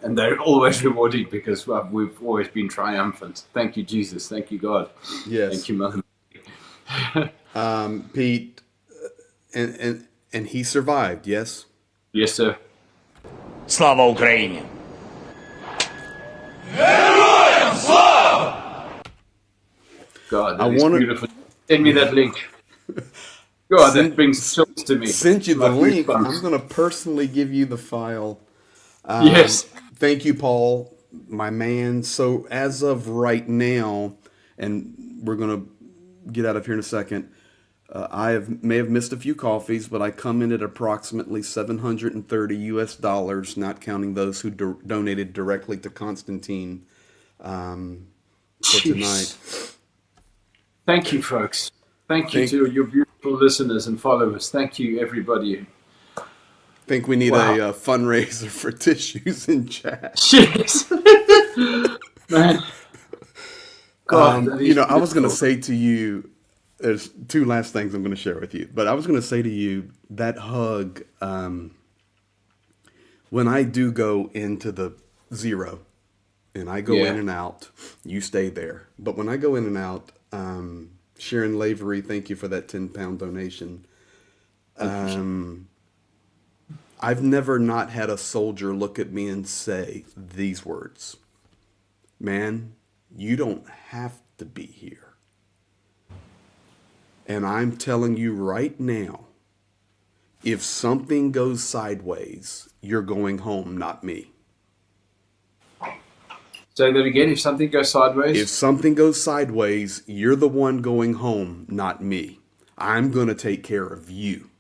And they're always rewarding, because we've always been triumphant. Thank you, Jesus. Thank you, God. Yes. Thank you, Mother. Pete, and he survived, yes? Yes, sir. Слава Україні! God, that is beautiful. Send me that link. God, that brings chills to me. Sent you the link. Goosebumps. I'm going to personally give you the file. Yes. Thank you, Paul, my man. So as of right now, and we're going to get out of here in a second, may have missed a few coffees, but I come in at approximately $730 not counting those who donated directly to Constantine for tonight. Thank you, folks. Thank you to your beautiful listeners and followers. Thank you, everybody. I think we need a fundraiser for tissues in chat. Jeez. Man. God, I was going to say to you, there's two last things I'm going to share with you, but I was going to say to you, that hug, when I do go into the zero and I go in and out, you stay there. But when I go in and out, Sharon Lavery, thank you for that 10-pound donation. I've never not had a soldier look at me and say these words: "Man, you don't have to be here. And I'm telling you right now, if something goes sideways, you're going home, not me." Say that again. If something goes sideways? If something goes sideways, you're the one going home, not me. I'm going to take care of you.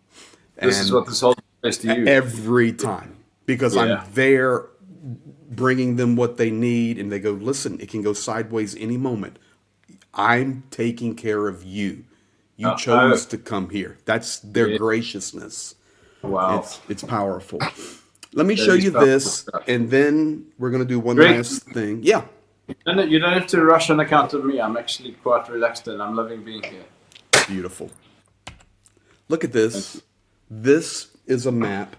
This is what the soldier says to you. Every time. Because I'm there bringing them what they need, and they go, "Listen, it can go sideways any moment. I'm taking care of you. You chose to come here." That's their graciousness. Wow. It's powerful. Let me show you this, and then we're going to do one last thing. Yeah. You don't have to rush on account of me. I'm actually quite relaxed, and I'm loving being here. Beautiful. Look at this. This is a map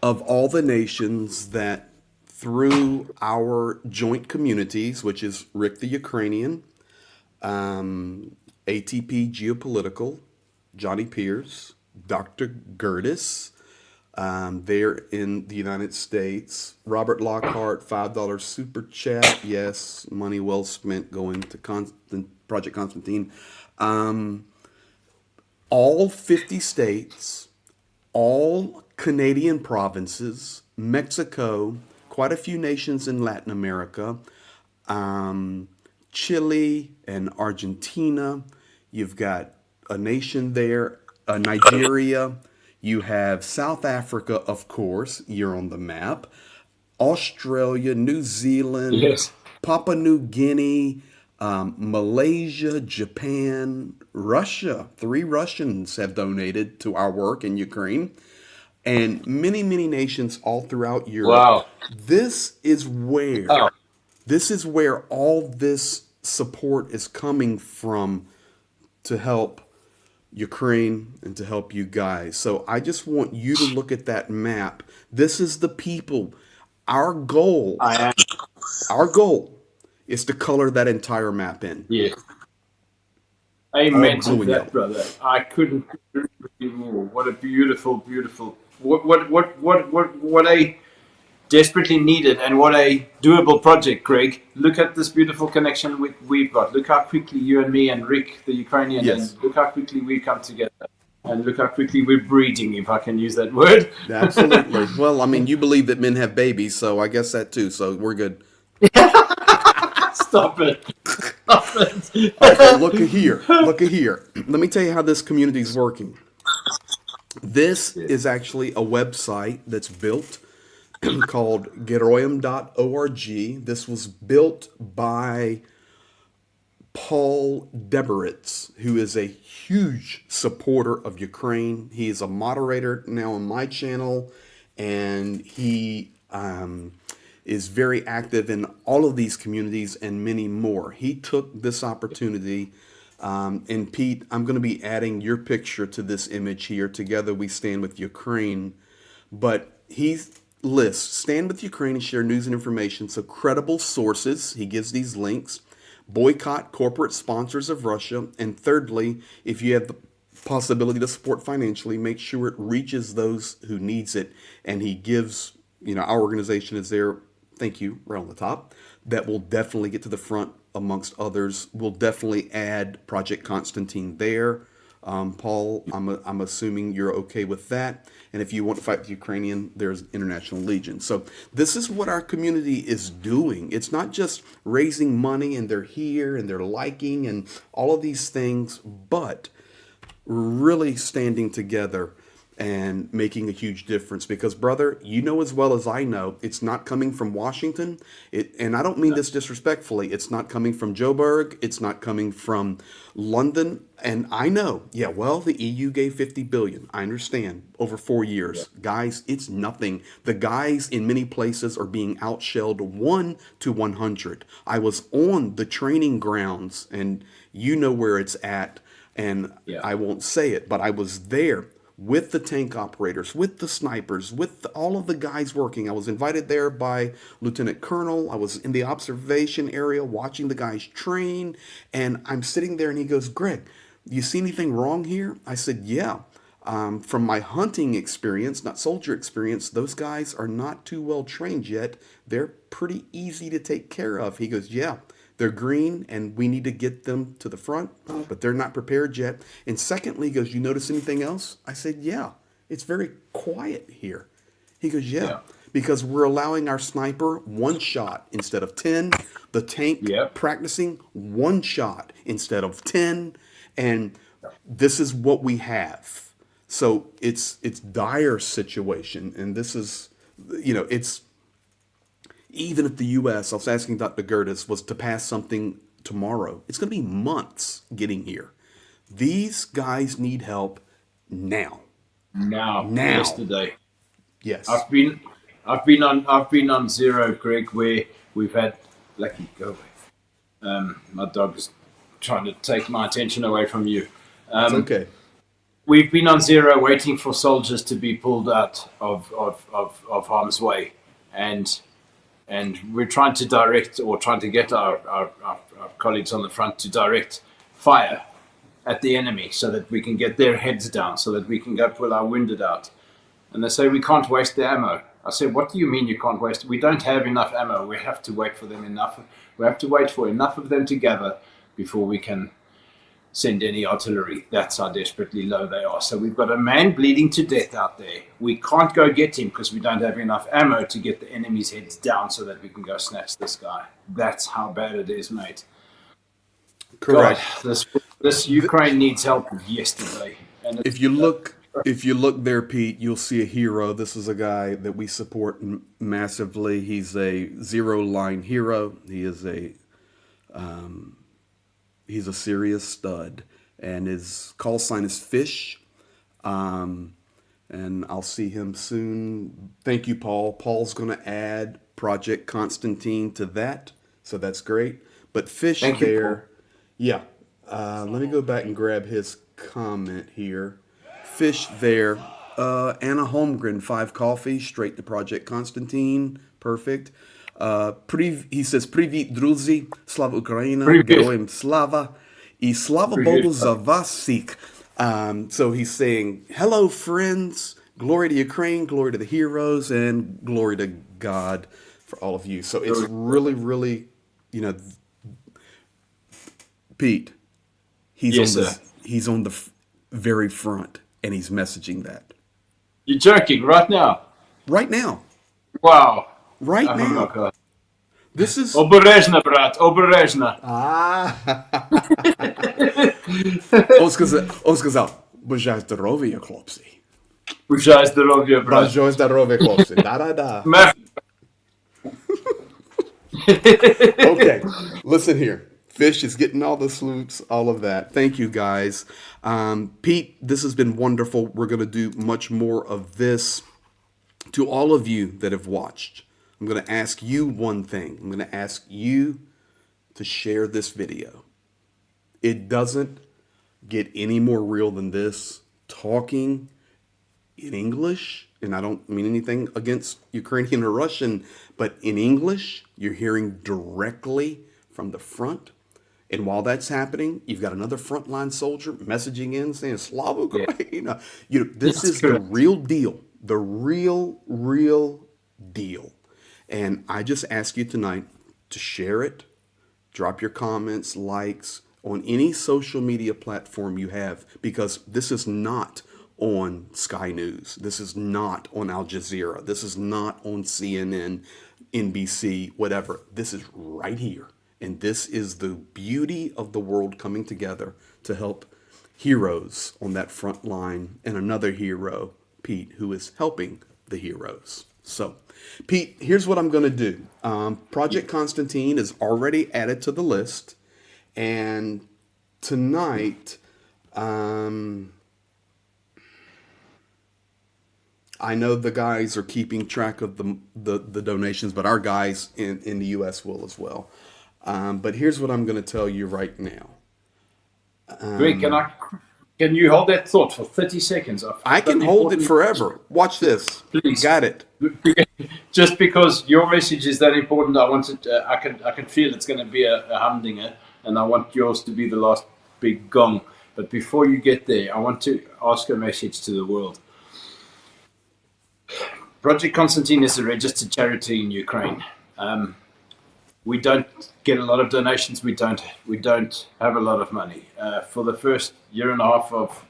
of all the nations that, through our joint communities, which is Rick the Ukrainian, ATP Geopolitical, Johnny Pierce, Dr. Gertis, there in the United States. Robert Lockhart, $5 super chat. Yes, money well spent going to Project Constantine. All 50 states, all Canadian provinces, Mexico, quite a few nations in Latin America, Chile and Argentina. You've got a nation there, Nigeria. You have South Africa, of course, you're on the map. Australia, New Zealand, Yes. Papua New Guinea, Malaysia, Japan, Russia. 3 Russians have donated to our work in Ukraine, and many, many nations all throughout Europe. Wow. This is where Oh, this is where all this support is coming from to help Ukraine and to help you guys. So I just want you to look at that map. This is the people. Our goal, I am. our goal is to color that entire map in. Yes. All Amen to blue and yellow. that, brother. I couldn't agree with you more. What a beautiful, beautiful. What a desperately needed and what a doable project, Greg. Look at this beautiful connection we've got. Look how quickly you and me and Rick, the Ukrainian, Yes. and look how quickly we come together. And look how quickly we're breeding, if I can use that word. Absolutely. Well, I mean, you believe that men have babies, so I guess that too. So we're good. Stop it. Stop it. Okay, look at here. Look at here. Let me tell you how this community is working. This is actually a website that's built called geroyum.org. This was built by Paul Deberitz, who is a huge supporter of Ukraine. He is a moderator now on my channel, and he is very active in all of these communities and many more. He took this opportunity, and Pete, I'm going to be adding your picture to this image here. Together we stand with Ukraine, but he lists stand with Ukraine and share news and information. So credible sources, he gives these links. Boycott corporate sponsors of Russia. And thirdly, if you have the possibility to support financially, make sure it reaches those who needs it. And he gives, our organization is there. Thank you, right on the top. That will definitely get to the front amongst others. We'll definitely add Project Constantine there. Paul, I'm assuming you're okay with that. And if you want to fight the Ukrainian, there's International Legion. So this is what our community is doing. It's not just raising money and they're here and they're liking and all of these things, but really standing together and making a huge difference. Because, brother, you know as well as I know, it's not coming from Washington. And I don't mean this disrespectfully. It's not coming from Joburg. It's not coming from London. And I know, the EU gave 50 billion. I understand, over 4 years. Yeah. Guys, it's nothing. The guys in many places are being outshelled 1 to 100. I was on the training grounds, and you know where it's at. And I won't say it, but I was there with the tank operators, with the snipers, with all of the guys working. I was invited there by Lieutenant Colonel. I was in the observation area watching the guys train, and I'm sitting there and he goes, Greg, you see anything wrong here? I said, yeah. From my hunting experience, not soldier experience, those guys are not too well trained yet. They're pretty easy to take care of. He goes, yeah. They're green, and we need to get them to the front, but they're not prepared yet. And secondly, he goes, you notice anything else? I said, yeah, it's very quiet here. He goes, yeah, because we're allowing our sniper 1 shot instead of 10, the tank practicing 1 shot instead of 10, and this is what we have. So it's dire situation, and this is, it's, even if the U.S., I was asking Dr. Gertis, was to pass something tomorrow, it's going to be months getting here. These guys need help now. Now. Yesterday. Yes. I've been on zero, Greg, where we've had Lucky go away. My dog's trying to take my attention away from you. It's okay. We've been on zero, waiting for soldiers to be pulled out of harm's way, and we're trying to direct, or trying to get our colleagues on the front to direct fire at the enemy so that we can get their heads down, so that we can go pull our wounded out. And they say, we can't waste the ammo. I said, what do you mean you can't waste it? We don't have enough ammo. We have to wait for them enough. We have to wait for enough of them to gather before we can send any artillery. That's how desperately low they are. So we've got a man bleeding to death out there. We can't go get him because we don't have enough ammo to get the enemy's heads down so that we can go snatch this guy. That's how bad it is, mate. Correct. God, this Ukraine needs help yesterday. And If you look there, Pete, you'll see a hero. This is a guy that we support massively. He's a zero-line hero. He's a serious stud, and his call sign is Fish. And I'll see him soon. Thank you, Paul. Paul's going to add Project Constantine to that, so that's great. But Fish Thank you, there, yeah. Let me go back and grab his comment here. Fish there. Anna Holmgren, 5 coffee, straight to Project Constantine. Perfect. He says, Привіт, друзі, слава Україна, героям слава, і слава Богу за вас всіх. So he's saying, hello, friends, glory to Ukraine, glory to the heroes, and glory to God for all of you. So it's really, really, Pete, he's on the very front, and he's messaging that. You're joking right now? Right now. Wow. Right Oh now. my God. This is... Обережно, брат, обережно. Он сказал, бажаю здоров'я, хлопці. Бажаю здоров'я, брат. Бажаю здоров'я, хлопці. Да-да-да. Okay, listen here. Fish is getting all the salutes, all of that. Thank you, guys. Pete, this has been wonderful. We're going to do much more of this. To all of you that have watched, I'm going to ask you one thing. I'm going to ask you to share this video. It doesn't get any more real than this. Talking in English, and I don't mean anything against Ukrainian or Russian, but in English, you're hearing directly from the front. And while that's happening, you've got another frontline soldier messaging in saying, Slava Ukraina. This is the real deal. The real deal. And I just ask you tonight to share it, drop your comments, likes on any social media platform you have, because this is not on Sky News. This is not on Al Jazeera. This is not on CNN, NBC, whatever. This is right here. And this is the beauty of the world coming together to help heroes on that front line, and another hero, Pete, who is helping the heroes. So, Pete, here's what I'm going to do. Project Constantine is already added to the list. And tonight, I know the guys are keeping track of the donations, but our guys in the U.S. will as well. But here's what I'm going to tell you right now. Greg, can you hold that thought for 30 seconds? I can hold it forever. Watch this. Please. Got it. Just because your message is that important, I can feel it's going to be a humdinger, and I want yours to be the last big gong. But before you get there, I want to ask a message to the world. Project Constantine is a registered charity in Ukraine. We don't get a lot of donations. We don't have a lot of money. For the first year and a half of,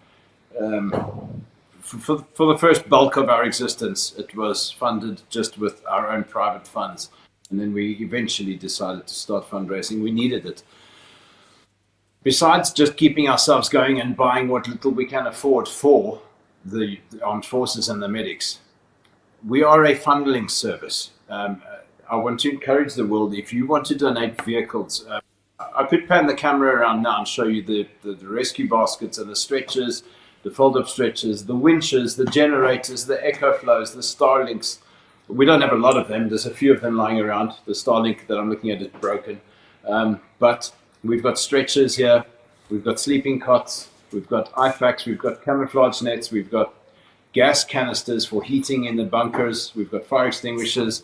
for the first bulk of our existence, it was funded just with our own private funds. And then we eventually decided to start fundraising. We needed it. Besides just keeping ourselves going and buying what little we can afford for the armed forces and the medics, we are a funneling service. I want to encourage the world, if you want to donate vehicles, I could pan the camera around now and show you the rescue baskets and the stretchers, the fold-up stretchers, the winches, the generators, the EcoFlows, the Starlinks. We don't have a lot of them. There's a few of them lying around. The Starlink that I'm looking at is broken. But we've got stretchers here. We've got sleeping cots. We've got IFACs. We've got camouflage nets. We've got gas canisters for heating in the bunkers. We've got fire extinguishers.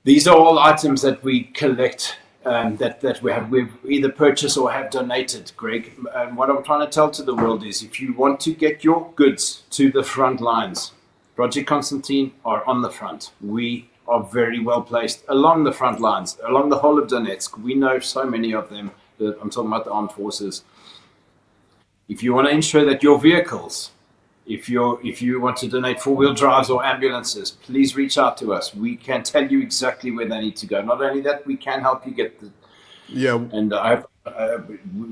These are all items that we collect that we've either purchased or have donated, Greg. And what I'm trying to tell to the world is, if you want to get your goods to the front lines, Project Constantine are on the front. We are very well placed along the front lines, along the whole of Donetsk. We know so many of them. I'm talking about the armed forces. If you want to ensure that your vehicles, if you want to donate four-wheel drives or ambulances, please reach out to us. We can tell you exactly where they need to go. Not only that, we can help you get the. Yeah. And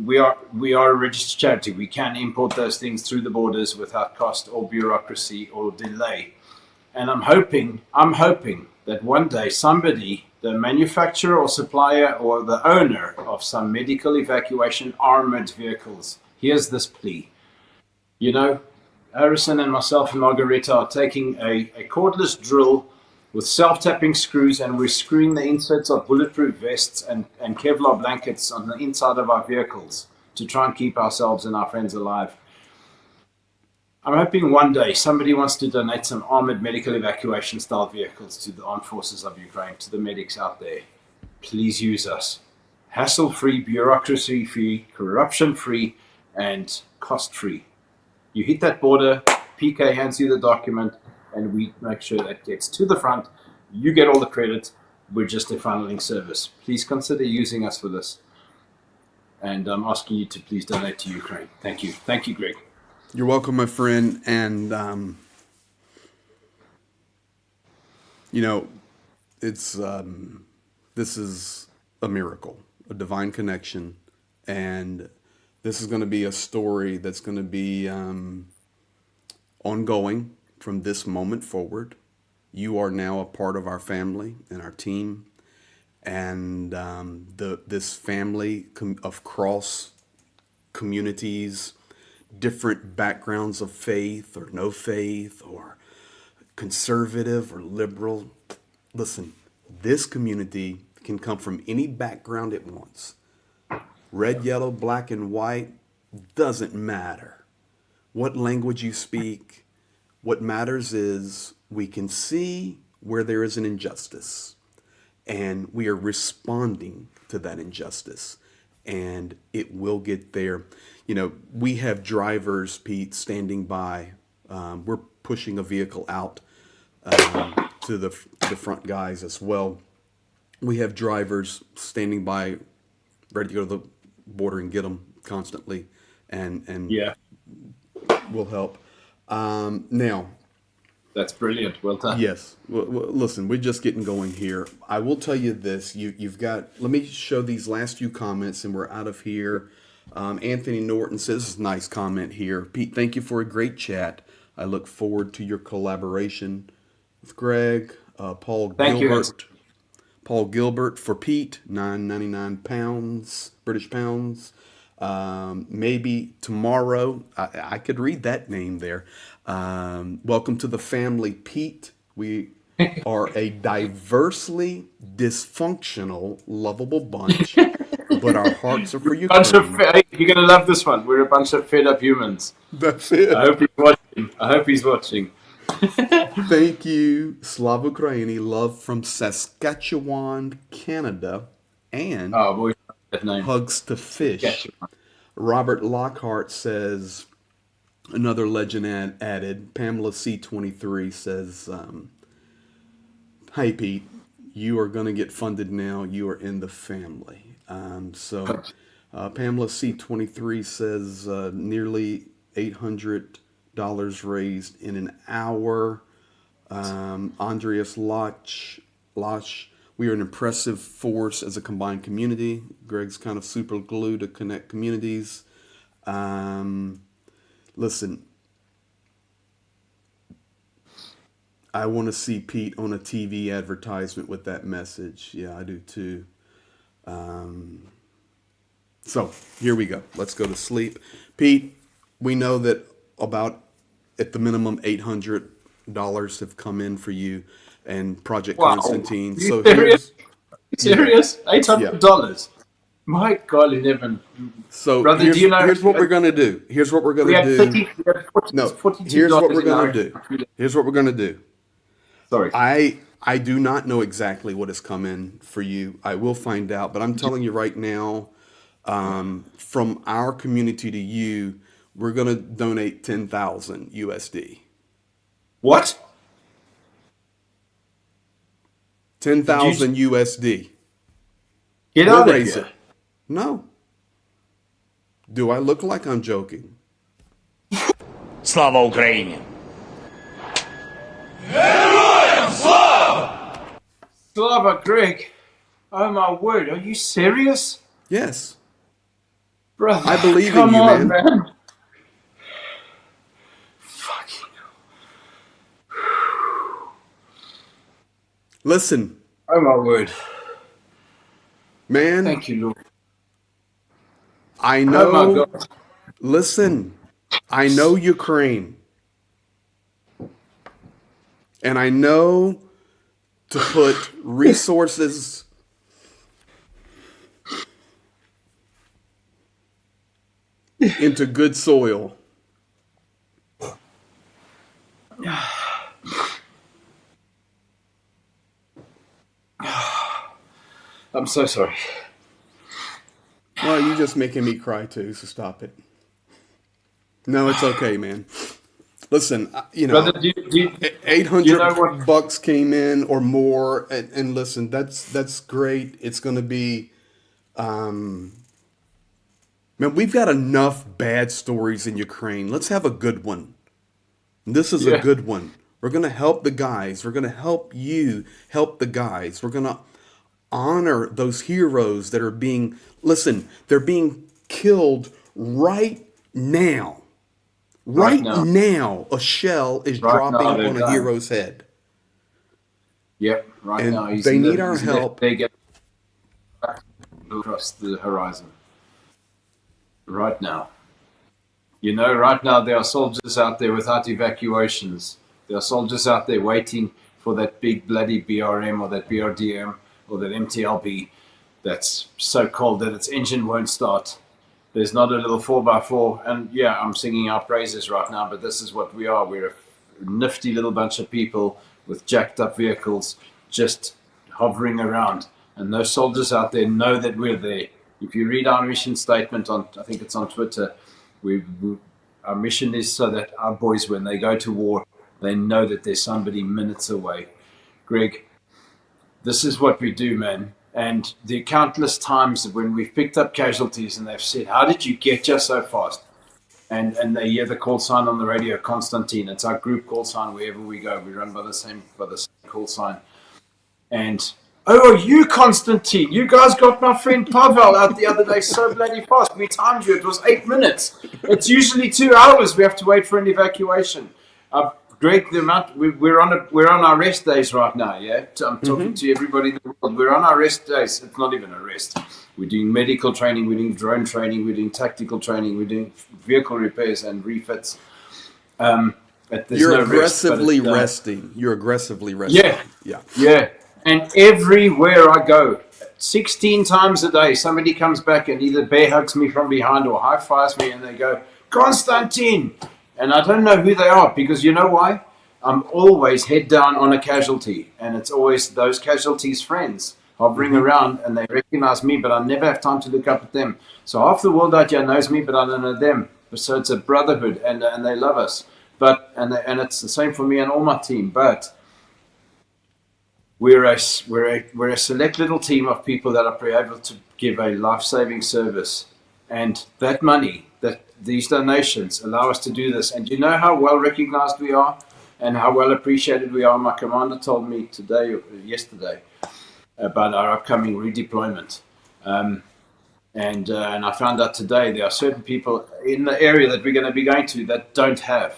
we are a registered charity. We can import those things through the borders without cost or bureaucracy or delay. And I'm hoping that one day somebody, the manufacturer or supplier or the owner of some medical evacuation armored vehicles, hears this plea. You know, Harrison and myself and Margareta are taking a cordless drill with self-tapping screws, and we're screwing the inserts of bulletproof vests and Kevlar blankets on the inside of our vehicles to try and keep ourselves and our friends alive. I'm hoping one day somebody wants to donate some armored medical evacuation style vehicles to the armed forces of Ukraine, to the medics out there. Please use us. Hassle-free, bureaucracy-free, corruption-free, and cost-free. You hit that border, PK hands you the document, and we make sure that gets to the front. You get all the credit. We're just a funneling service. Please consider using us for this. And I'm asking you to please donate to Ukraine. Thank you. Thank you, Greg. You're welcome, my friend. And, you know, it's this is a miracle, a divine connection. And this is going to be a story that's going to be ongoing from this moment forward. You are now a part of our family and our team. And this family of cross communities, different backgrounds of faith or no faith or conservative or liberal. Listen, this community can come from any background it wants. Red, yellow, black, and white, doesn't matter. What language you speak, what matters is we can see where there is an injustice, and we are responding to that injustice, and it will get there. You know, we have drivers, Pete, standing by. We're pushing a vehicle out to the front guys as well. We have drivers standing by, ready to go to the border and get them constantly, and Yeah, we'll help. Now, that's brilliant. Well done. yes. Well, listen, we're just getting going here. I will tell you this. You've got. Let me show these last few comments, and we're out of here. Anthony Norton says, this is a nice comment here. Pete, thank you for a great chat. I look forward to your collaboration with Greg. Paul Thank you. Gilbert. Paul Gilbert for Pete, £9.99 British pounds. Maybe tomorrow. I could read that name there. Welcome to the family, Pete. We are a diversely dysfunctional, lovable bunch, but our hearts are for you. You're gonna love this one. We're a bunch of fed up humans. That's it. I hope he's watching. Thank you, Slava Ukraini. Love from Saskatchewan, Canada, and Oh boy, that name. hugs to fish. Saskatchewan. Robert Lockhart says, another legend added. Pamela C23 says, hi, Pete. You are going to get funded now. You are in the family. Pamela C23 says, nearly $800 raised in an hour. Andreas Loch, we are an impressive force as a combined community. Greg's kind of super glue to connect communities. Listen, I want to see Pete on a TV advertisement with that message. Yeah, I do too. So here we go. Let's go to sleep. Pete, we know that about at the minimum $800 have come in for you and Project Wow. Constantine. You So serious? here's Serious? $800? My God in heaven. so Brother, here's, do you know- here's what we're gonna do. Here's what we're We gonna had do. 30, we had 40, No, $42 here's what we're in our- gonna do. Here's what we're gonna do. Sorry. I I do not know exactly what has come in for you. I will find out, but I'm telling you right now, from our community to you, we're going to donate 10,000 USD. What? Did you 10,000 USD. get We'll out of raise it. here? No. Do I look like I'm joking? Slava Ukraini! Slava, Greg. Oh my word, are you serious? Yes. Brother, I believe in come you, on, man. man. Fucking Listen, oh my word. man, Thank you, Lord. I Oh my know, God. listen, I know Ukraine. And I know to put resources into good soil. I'm so sorry. Well, you're just making me cry too, so stop it. No, it's okay, man. Listen, Brother, do you know what? $800 came in or more, and listen, that's great. It's going to be, man. We've got enough bad stories in Ukraine. Let's have a good one. This is a Yeah. good one. We're going to help the guys. We're going to help you help the guys. We're going to honor those heroes that are being, listen, they're being killed right now. Right Right now. now, a shell is Right now, dropping they're on a dying. hero's head. Yep, right And now. He's they need our help. They get across the horizon. Right now. You know, right now there are soldiers out there without evacuations. There are soldiers out there waiting for that big bloody BRM or that BRDM or that MTLB that's so cold that its engine won't start. There's not a little 4x4. And yeah, I'm singing our praises right now, but this is what we are. We're a nifty little bunch of people with jacked up vehicles just hovering around. And those soldiers out there know that we're there. If you read our mission statement on, I think it's on Twitter, our mission is so that our boys, when they go to war, they know that there's somebody minutes away. Greg, this is what we do, man. And the countless times when we've picked up casualties and they've said, how did you get here so fast? And they hear the call sign on the radio, Konstantin. It's our group call sign wherever we go. We run by the same call sign. And, oh, you, Konstantin, you guys got my friend Pavel out the other day so bloody fast. We timed you. It was 8 minutes. It's usually 2 hours. We have to wait for an evacuation. Greg, the amount we're on our rest days right now. Yeah, I'm talking to everybody in the world. We're on our rest days. It's not even a rest. We're doing medical training. We're doing drone training. We're doing tactical training. We're doing vehicle repairs and refits. You're aggressively resting. You're aggressively resting. Yeah, Yeah. yeah. And everywhere I go, 16 times a day, somebody comes back and either bear hugs me from behind or high fives me, and they go, Konstantin. And I don't know who they are, because you know why? I'm always head down on a casualty, and it's always those casualties' friends hovering around, and they recognize me, but I never have time to look up at them. So half the world out here knows me, but I don't know them. So it's a brotherhood, and they love us. But and it's the same for me and all my team. But we're a select little team of people that are able to give a life-saving service, and that money, that these donations allow us to do this. And you know how well recognized we are and how well appreciated we are. My commander told me yesterday about our upcoming redeployment. And I found out today there are certain people in the area that we're going to be going to that don't have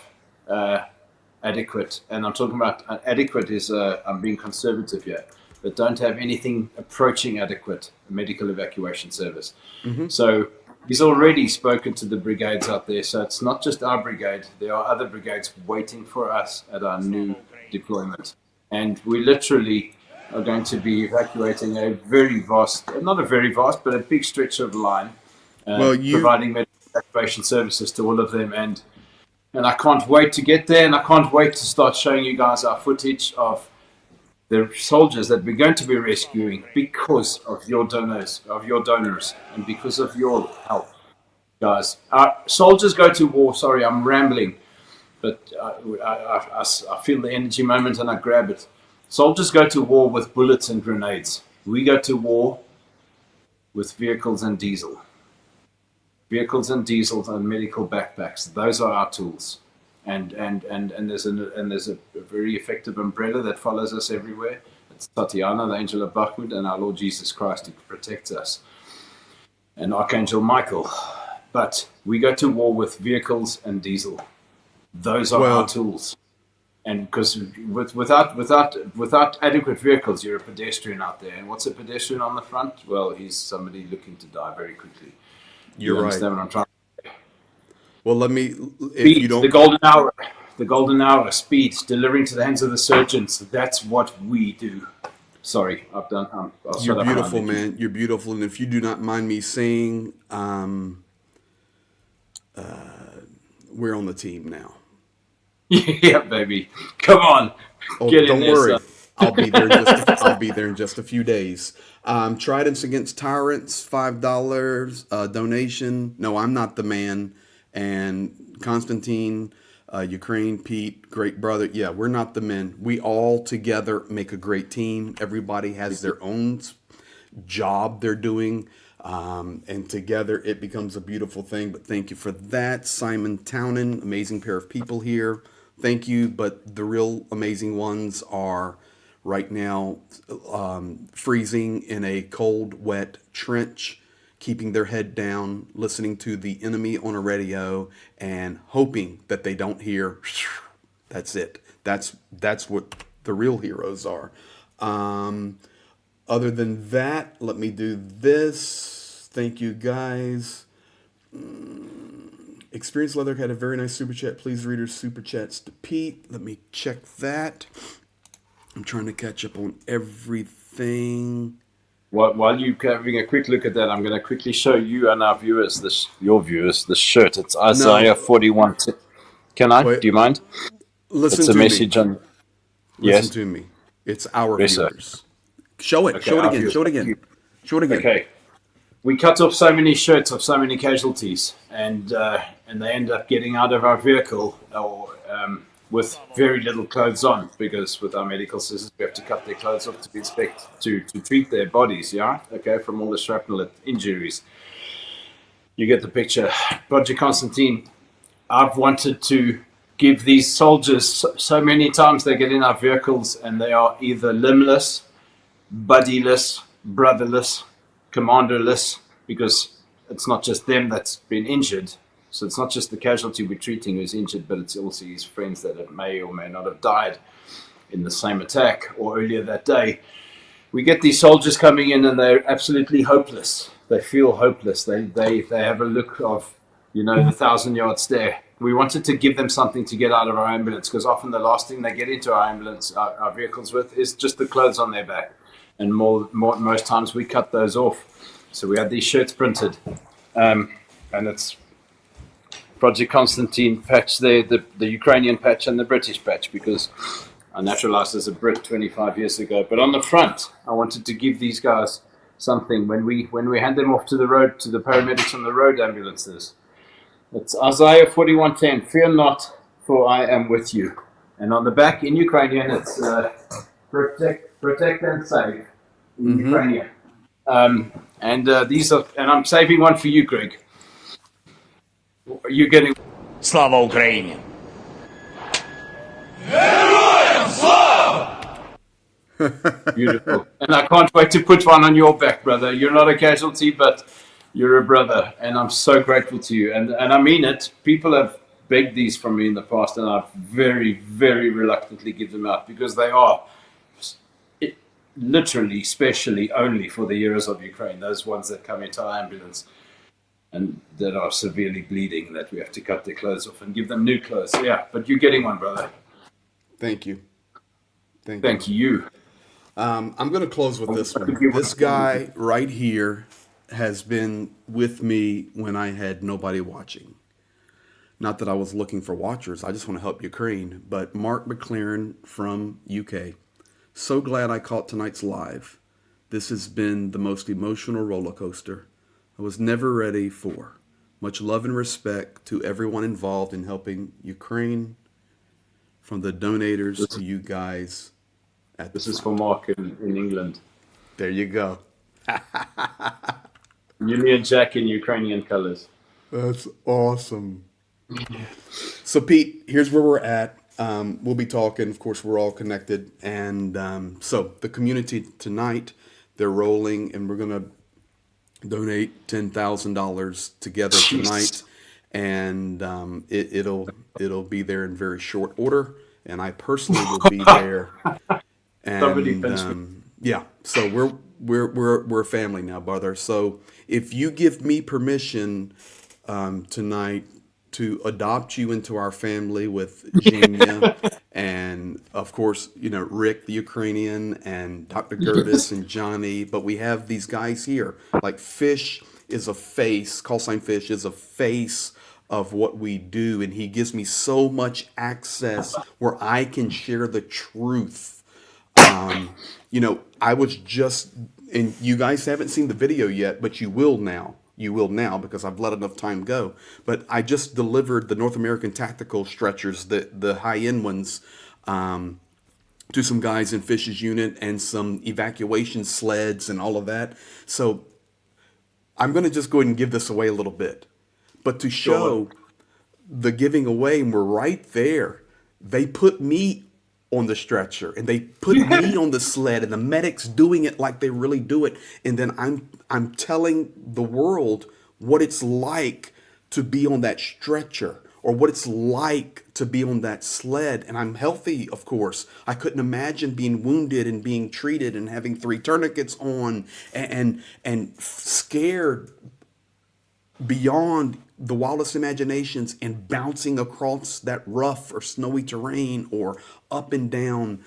adequate, and I'm talking about adequate is, I'm being conservative here, but don't have anything approaching adequate medical evacuation service. So he's already spoken to the brigades out there. So it's not just our brigade. There are other brigades waiting for us at our new deployment. And we literally are going to be evacuating a very vast, not a very vast, but a big stretch of line, providing medical evacuation services to all of them. And I can't wait to get there, and I can't wait to start showing you guys our footage of the soldiers that we're going to be rescuing because of your donors, and because of your help, guys. Soldiers go to war. Sorry, I'm rambling, but I feel the energy moment and I grab it. Soldiers go to war with bullets and grenades. We go to war with vehicles and diesel. Vehicles and diesels and medical backpacks. Those are our tools. And there's a very effective umbrella that follows us everywhere. It's Tatiana, the angel of Bakhmut, and our Lord Jesus Christ who protects us, and Archangel Michael. But we go to war with vehicles and diesel. Those are our tools. And because without adequate vehicles, you're a pedestrian out there. And what's a pedestrian on the front? Well, he's somebody looking to die very quickly. You're right. Understand what I'm trying to say? Well, let me. If Speed, you don't, the golden hour, speed, delivering to the hands of the surgeons. That's what we do. Sorry, I've done. I'll you're beautiful, man. You're beautiful, and if you do not mind me saying, we're on the team now. Yeah, baby. Come on. Oh, Get don't in worry. there, I'll be there in just a few days. Tridents Against Tyrants, $5 donation. No, I'm not the man. And Konstantin, Ukraine, Pete, great brother. Yeah, we're not the men. We all together make a great team. Everybody has their own job they're doing. And together it becomes a beautiful thing. But thank you for that. Simon Townen, amazing pair of people here. Thank you. But the real amazing ones are right now freezing in a cold, wet trench, keeping their head down, listening to the enemy on a radio, and hoping that they don't hear. That's it. That's what the real heroes are. Other than that, let me do this. Thank you, guys. Experience Leather had a very nice super chat. Please, readers, super chats to Pete. Let me check that. I'm trying to catch up on everything. While you're having a quick look at that, I'm going to quickly show you and our viewers, your viewers, the shirt. It's Isaiah 41. Can I? Wait. Do you mind? Listen It's to a message me. on. Listen Yes. to me. It's our Yes, sir. viewers. Show it. Okay, Show it our again. viewers. Show it again. Show it again. Okay. We cut off so many shirts of so many casualties, and they end up getting out of our vehicle or with very little clothes on, because with our medical scissors we have to cut their clothes off to to treat their bodies. Yeah. Okay. From all the shrapnel injuries. You get the picture. Project Constantine. I've wanted to give these soldiers so many times they get in our vehicles and they are either limbless, buddyless, brotherless, commanderless, because it's not just them that's been injured. So it's not just the casualty we're treating who's injured, but it's also his friends that may or may not have died in the same attack or earlier that day. We get these soldiers coming in and they're absolutely hopeless. They feel hopeless. They have a look of, the 1,000-yard stare. We wanted to give them something to get out of our ambulance, because often the last thing they get into our ambulance, our vehicles with, is just the clothes on their back. And most times we cut those off. So we had these shirts printed. And it's Project Constantine patch there, the Ukrainian patch and the British patch, because I naturalized as a Brit 25 years ago. But on the front, I wanted to give these guys something when we hand them off to the road, to the paramedics on the road ambulances. It's Isaiah 41:10. Fear not, for I am with you. And on the back in Ukrainian, it's protect and save in Ukrainian. These are, and I'm saving one for you, Greg. You're getting. Слава Україні! Beautiful. And I can't wait to put one on your back, brother. You're not a casualty, but you're a brother. And I'm so grateful to you. And I mean it. People have begged these from me in the past, and I've very, very reluctantly give them out, because they are literally, specially only for the heroes of Ukraine, those ones that come into our ambulance and that are severely bleeding, that we have to cut their clothes off and give them new clothes. Yeah, but you're getting one, brother. Thank you. Thank you. I'm going to close with this one. This guy right here has been with me when I had nobody watching. Not that I was looking for watchers. I just want to help Ukraine. But Mark McLaren from UK So glad I caught tonight's live. This has been the most emotional roller coaster I was never ready for. Much love and respect to everyone involved in helping Ukraine, from the donators to you guys at the This is front. for Mark in England. There you go. Union Jack in Ukrainian colors. That's awesome. So, Pete, here's where we're at. We'll be talking. Of course, we're all connected. And so the community tonight, they're rolling, and we're going to donate $10,000 together tonight. And it'll be there in very short order. And I personally will be there. Somebody And pinch me. yeah, so we're a family now, brother. So if you give me permission tonight to adopt you into our family with Genia and of course, Rick the Ukrainian and Dr. Gervis and Johnny, but we have these guys here. Like Fish is a face, call sign Fish is a face of what we do, and he gives me so much access where I can share the truth. I was just, and you guys haven't seen the video yet, but you will now. You will now because I've let enough time go. But I just delivered the North American tactical stretchers, the high-end ones, to some guys in Fish's unit and some evacuation sleds and all of that. So I'm going to just go ahead and give this away a little bit. But to show the giving away, and we're right there, they put me on the stretcher and they put me on the sled, and the medics doing it like they really do it, and then I'm telling the world what it's like to be on that stretcher or what it's like to be on that sled. And I'm healthy, of course. I couldn't imagine being wounded and being treated and having 3 tourniquets on and scared beyond the wildest imaginations and bouncing across that rough or snowy terrain or up and down.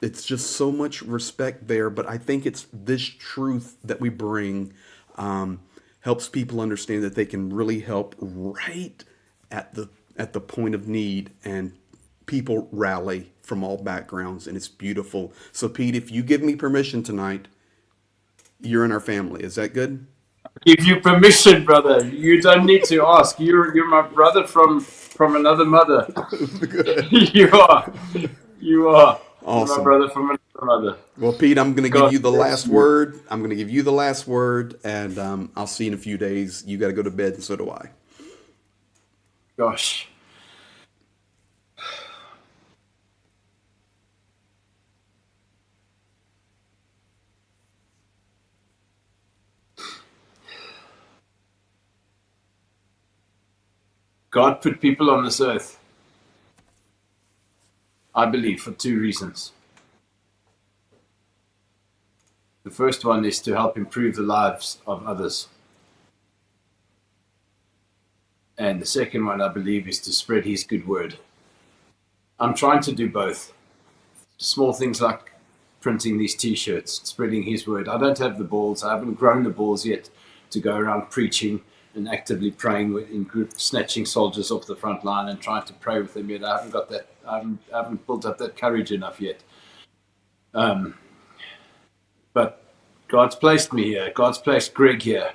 It's just so much respect there. But I think it's this truth that we bring helps people understand that they can really help right at the point of need, and people rally from all backgrounds, and it's beautiful. So Pete, if you give me permission tonight, you're in our family. Is that good? Give you permission, brother. You don't need to ask. You're my brother from another mother. You are. You are. You're my Awesome. brother from another mother. Well, Pete, I'm going to give God you the bless last you. word. I'm going to give you the last word, and I'll see you in a few days. You got to go to bed, and so do I. Gosh. God put people on this earth, I believe, for 2 reasons. The first one is to help improve the lives of others. And the second one, I believe, is to spread his good word. I'm trying to do both. Small things like printing these t-shirts, spreading his word. I don't have the balls. I haven't grown the balls yet to go around preaching and actively praying in group, snatching soldiers off the front line and trying to pray with them yet. I haven't got that. I haven't built up that courage enough yet. But God's placed me here. God's placed Greg here.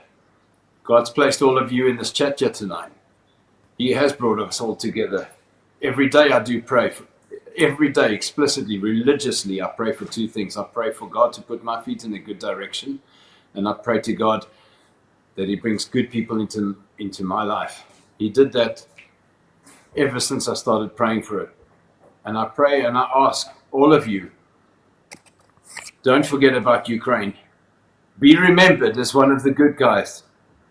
God's placed all of you in this chat here tonight. He has brought us all together. Every day I do pray. Every day, explicitly, religiously, I pray for 2 things. I pray for God to put my feet in a good direction, and I pray to God that he brings good people into my life. He did that ever since I started praying for it. And I pray and I ask all of you, don't forget about Ukraine. Be remembered as one of the good guys.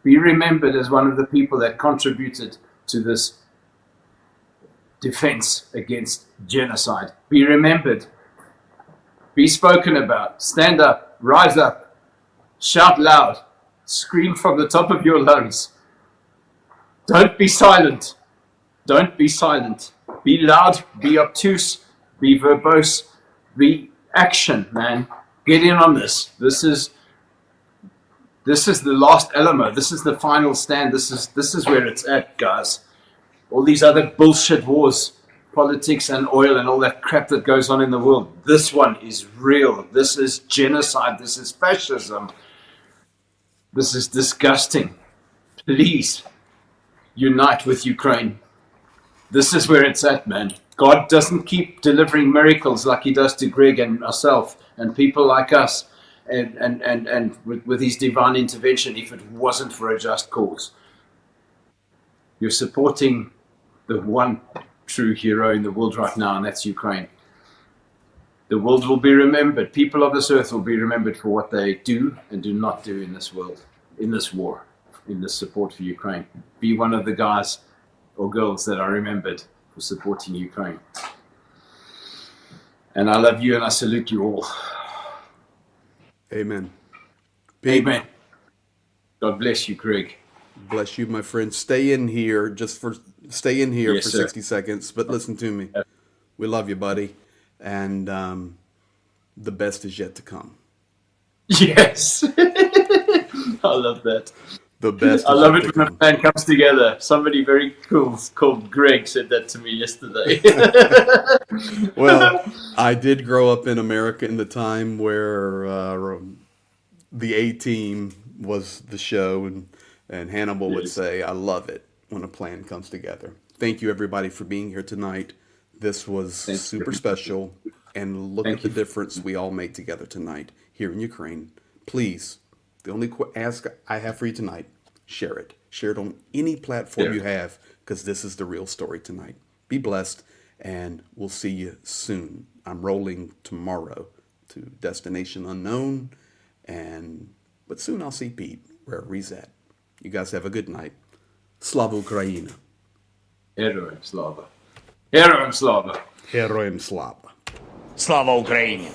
Be remembered as one of the people that contributed to this defense against genocide. Be remembered. Be spoken about. Stand up. Rise up. Shout loud. Scream from the top of your lungs. Don't be silent. Don't be silent. Be loud. Be obtuse. Be verbose. Be action, man. Get in on this. This is the last Alamo. This is the final stand. This is where it's at, guys. All these other bullshit wars, politics and oil and all that crap that goes on in the world. This one is real. This is genocide. This is fascism. This is disgusting. Please unite with Ukraine. This is where it's at, man. God doesn't keep delivering miracles like he does to Greg and myself and people like us and with his divine intervention if it wasn't for a just cause. You're supporting the one true hero in the world right now, and that's Ukraine. The world will be remembered. People of this earth will be remembered for what they do and do not do in this world, in this war, in this support for Ukraine. Be one of the guys or girls that are remembered for supporting Ukraine. And I love you and I salute you all. Amen. Amen. God bless you, Greg. Bless you, my friend. Stay in here stay in here Yes, for sir. 60 seconds, but listen to me. We love you, buddy. And the best is yet to come. Yes. I love that. The best I is love yet it to when a come. plan comes together. Somebody very cool called Greg said that to me yesterday. Well, I did grow up in America in the time where the A-Team was the show, and Hannibal would Yes. say, I love it when a plan comes together. Thank you, everybody, for being here tonight. This was Thank super you. special, and look Thank at the you. difference we all made together tonight here in Ukraine. Please, the only ask I have for you tonight, share it. Share it on any platform Yeah. you have, because this is the real story tonight. Be blessed, and we'll see you soon. I'm rolling tomorrow to Destination Unknown, but soon I'll see Pete wherever he's at. You guys have a good night. Slava Ukraina. Heroem slava. Heroem slava. Heroem slava. Слава Україні!